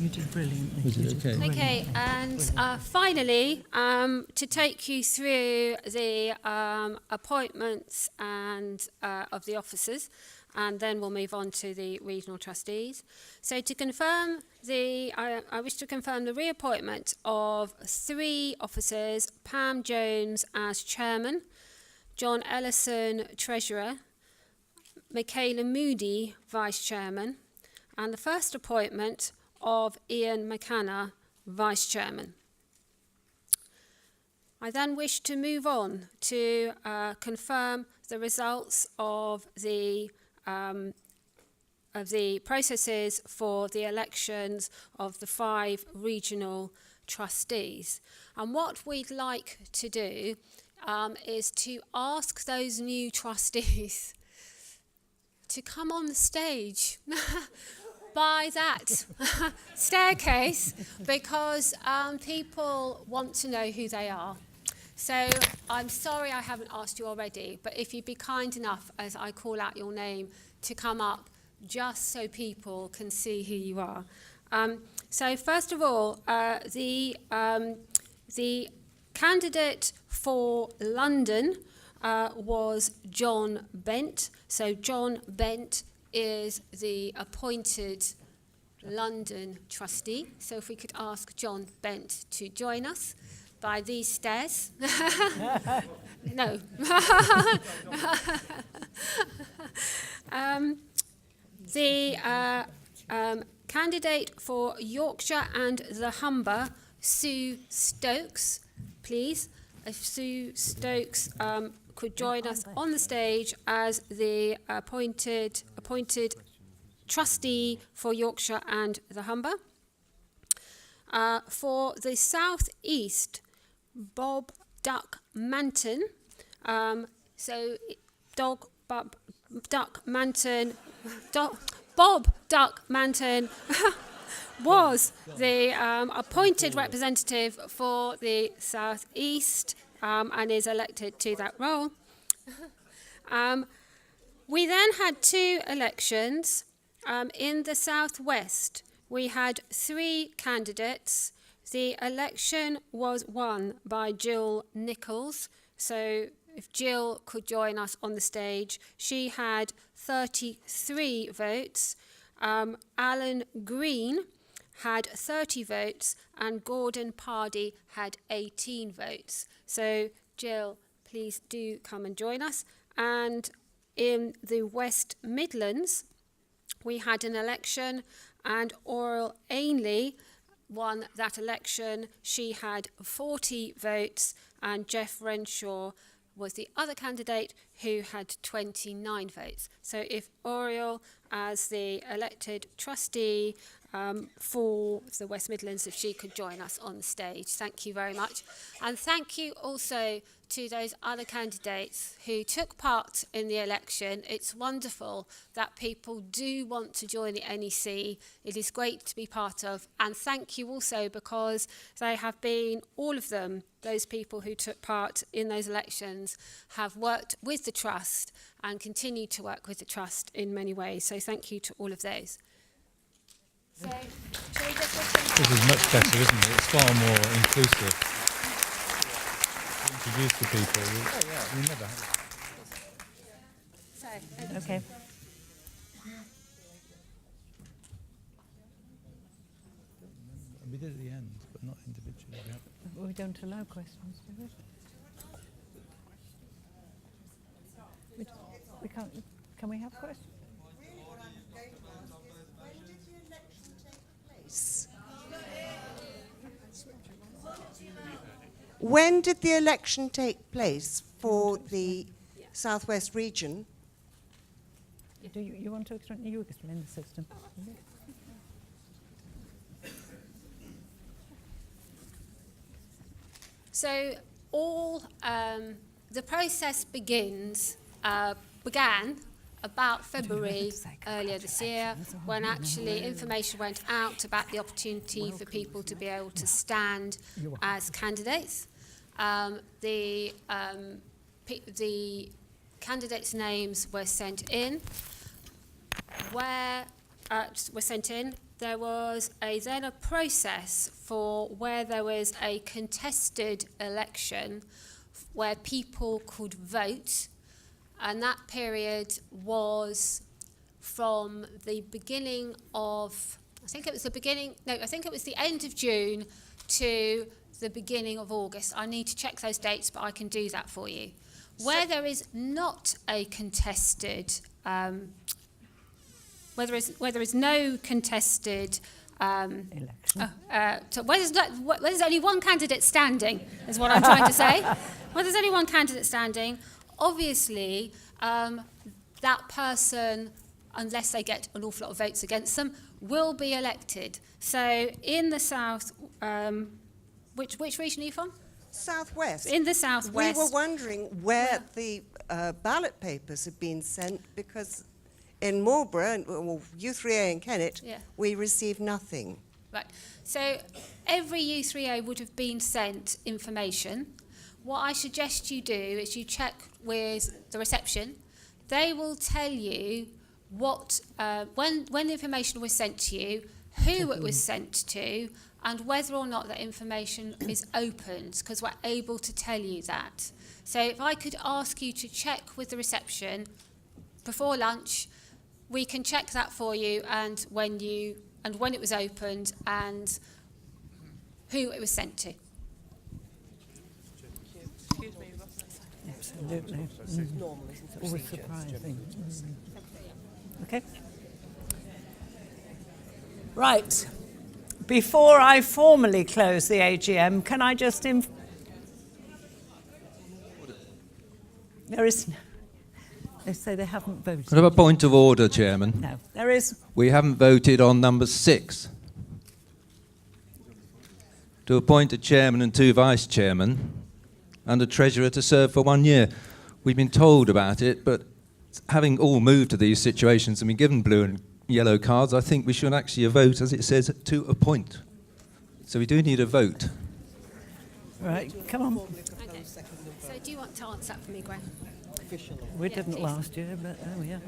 You did brilliantly. Was it okay? Okay, and finally, to take you through the appointments and of the officers, and then we'll move on to the regional trustees. So to confirm I wish to confirm the reappointment of 3 officers: Pam Jones as chairman, John Ellison treasurer, Michaela Moody vice chairman, and the first appointment of Ian McKenna, Vice Chairman. I then wish to move on to confirm the results of the processes for the elections of the 5 regional trustees. And what we'd like to do is to ask those new trustees to come on the stage by that staircase, because people want to know who they are. So I'm sorry I haven't asked you already, but if you'd be kind enough as I call out your name to come up, just so people can see who you are. So first of all, the candidate for London was John Bent. So John Bent is the appointed London trustee. So if we could ask John Bent to join us by these stairs. No. The candidate for Yorkshire and the Humber, Sue Stokes, please. If Sue Stokes could join us on the stage as the appointed trustee for Yorkshire and the Humber. For the South East, Bob Duck Manton. Bob Duck Manton was the appointed representative for the South East and is elected to that role. We then had 2 elections. In the South West, we had 3 candidates. The election was won by Jill Nichols. So if Jill could join us on the stage, she had 33 votes. Alan Green had 30 votes, and Gordon Pardee had 18 votes. So Jill, please do come and join us. And in the West Midlands, we had an election, and Oral Ainley won that election. She had 40 votes, and Jeff Renshaw was the other candidate who had 29 votes. So if Oriel, as the elected trustee for the West Midlands, if she could join us on the stage. Thank you very much. And thank you also to those other candidates who took part in the election. It's wonderful that people do want to join the NEC. It is great to be part of. And thank you also because they have been, all of them, those people who took part in those elections, have worked with the Trust and continue to work with the Trust in many ways. So thank you to all of those. So, shall we just listen? This is much better, isn't it? It's far more inclusive. Introduce the people. We never had it. So, Okay. We did at the end, but not individually. We don't allow questions, do we? We can't. Can we have questions? When did the election take place for the Southwest region? Do you want to explain? You explain the system. So all the process began about February earlier this year, when actually information went out about the opportunity for people to be able to stand as candidates. The candidates' names were sent in. There was then a process for where there was a contested election where people could vote, and that period was from the beginning of, I think it was the end of June to the beginning of August. I need to check those dates, but I can do that for you. Where there is not a contested, where there is no contested Election. so where there's only one candidate standing, is what I'm trying to say. Where there's only one candidate standing, obviously that person, unless they get an awful lot of votes against them, will be elected. So in the south, which region are you from? Southwest. In the southwest. We were wondering where the ballot papers had been sent, because in Marlborough, or U3A and Kennet, we received nothing. Right. So every U3A would have been sent information. What I suggest you do is you check with the reception. They will tell you what when the information was sent to you, who it was sent to, and whether or not that information is opened, because we're able to tell you that. So if I could ask you to check with the reception before lunch, we can check that for you, and when it was opened and who it was sent to. Excuse me, Absolutely. It's always surprising. Okay. Right. Before I formally close the AGM, can I just there is. They say they haven't voted. I have a point of order, Chairman. No, there is. We haven't voted on number 6. To appoint a chairman and 2 vice chairmen and a treasurer to serve for 1 year. We've been told about it, but having all moved to these situations and been given blue and yellow cards, I think we should actually vote, as it says, to appoint. So we do need a vote. Right, come on. Okay. So do you want to answer that for me, Graham? We Yeah, didn't please. last year, but oh yeah.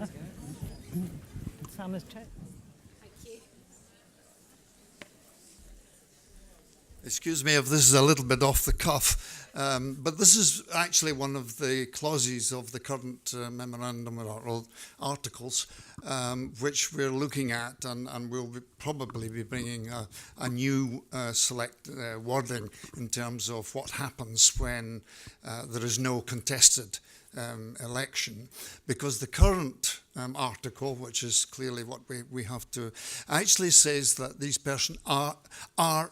Sam has checked. Thank you. Excuse me if this is a little bit off the cuff, but this is actually one of the clauses of the current memorandum or articles, which we're looking at, and we'll probably be bringing a new select wording in terms of what happens when there is no contested election, because the current article, which is clearly what we have to, actually says that these persons are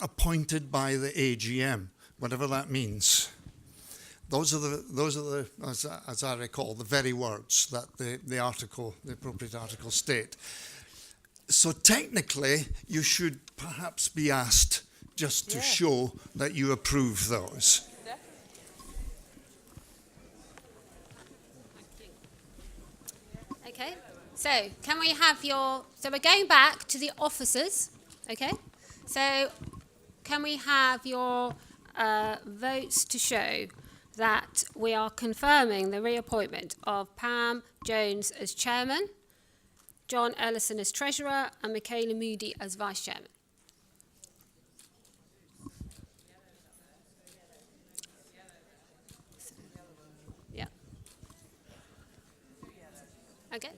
appointed by the AGM, whatever that means. Those are the as I recall, the very words that the appropriate article state. So technically, you should perhaps be asked just to show that you approve those. Okay, so can we have so we're going back to the officers, okay? So can we have your votes to show that we are confirming the reappointment of Pam Jones as chairman, John Ellison as treasurer, and Michaela Moody as vice chairman? Yeah. Okay.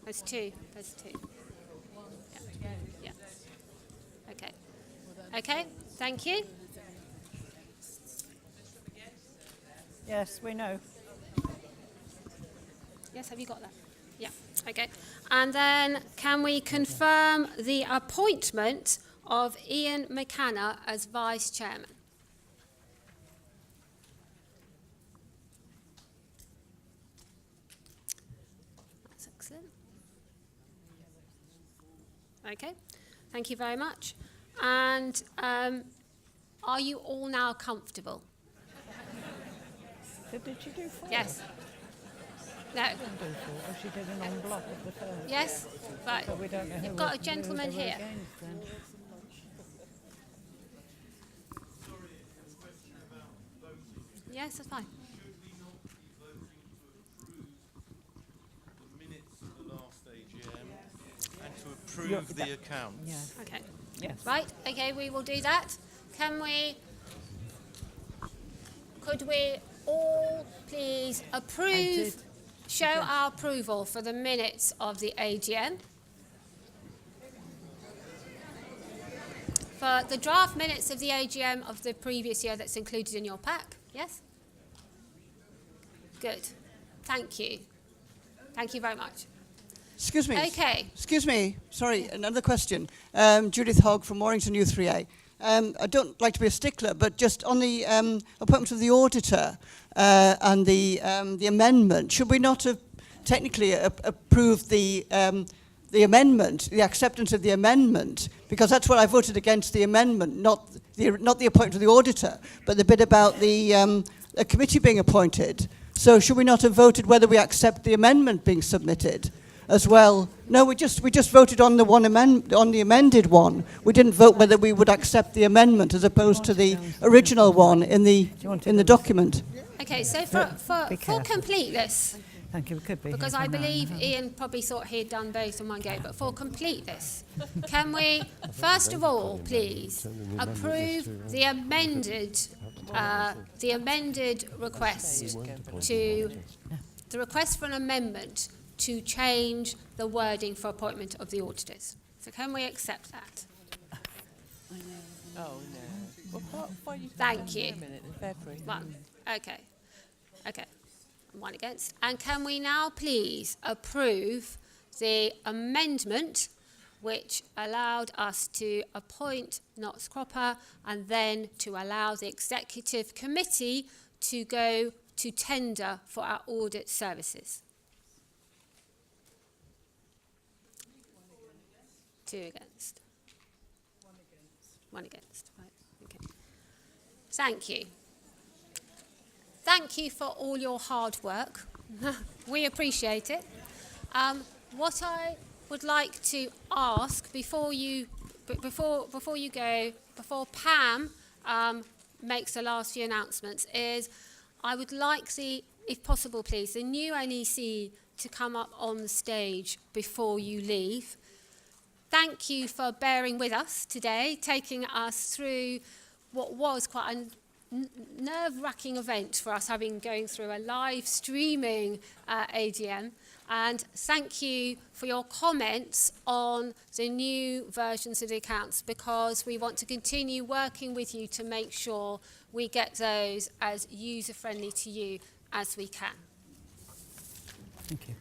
There's two. Yeah. Okay. Okay, thank you. Yes, we know. Yes, have you got that? Yeah, okay. And then can we confirm the appointment of Ian McKenna as vice chairman? That's excellent. Okay, thank you very much. And are you all now comfortable? Did you do four? Yes. No. She didn't do four, or she did an en bloc of the first. Yes, right. But we don't know You've who got was- a gentleman who they were here. against then. Yes, that's fine. Minutes of the last AGM and to approve the accounts. Yes. Okay. Yes. Right, okay, we will do that. Could we all please approve, show our approval for the minutes of the AGM? For the draft minutes of the AGM of the previous year that's included in your pack, yes? Good, thank you. Thank you very much. Excuse me. Okay. Excuse me. Sorry, another question. Judith Hogg from Warrington U3A. I don't like to be a stickler, but just on the appointment of the auditor and the amendment, should we not have technically approved the amendment, the acceptance of the amendment? Because that's what I voted against, the amendment, not the appointment of the auditor, but the bit about the a committee being appointed. So should we not have voted whether we accept the amendment being submitted as well? No, we just voted on the on the amended one. We didn't vote whether we would accept the amendment as opposed to the original one in the document. Okay, so for completeness, Thank you. It could be. because I believe Ian probably thought he'd done both in one go, but for completeness, can we first of all please approve the amended request the request for an amendment to change the wording for appointment of the auditors? So can we accept that? Oh, no. Well, Thank you. February. One. Okay. Okay. One against. And can we now please approve the amendment which allowed us to appoint Notts Cropper and then to allow the executive committee to go to tender for our audit services? Two against. One against. Right. Okay. Thank you. Thank you for all your hard work. We appreciate it. What I would like to ask before Pam makes the last few announcements is, I would like if possible, please, the new NEC to come up on the stage before you leave. Thank you for bearing with us today, taking us through what was quite a nerve-wracking event for us, going through a live streaming AGM. And thank you for your comments on the new versions of the accounts, because we want to continue working with you to make sure we get those as user-friendly to you as we can. Thank you.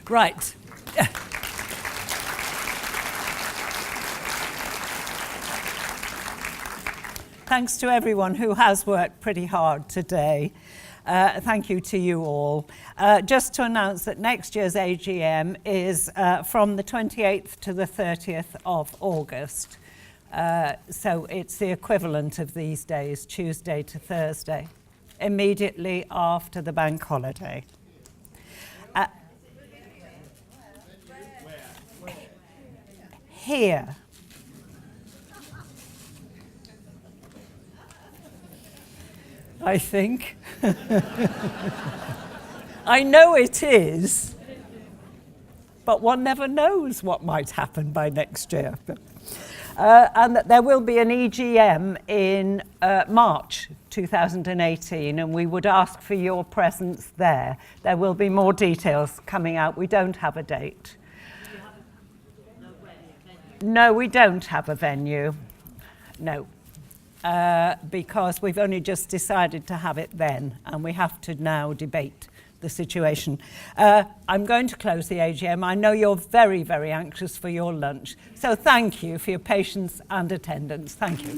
Right. thanks to everyone who has worked pretty hard today. Thank you to you all. Just to announce that next year's AGM is from the 28th to the 30th of August. So it's the equivalent of these days, Tuesday to Thursday, immediately after the bank holiday. Here. I think. I know it is, but one never knows what might happen by next year. And that there will be an EGM in March 2018, and we would ask for your presence there. There will be more details coming out. We don't have a date. No, we don't have a venue. No. Because we've only just decided to have it then, and we have to now debate the situation. I'm going to close the AGM. I know you're very, very anxious for your lunch, so thank you for your patience and attendance. Thank you.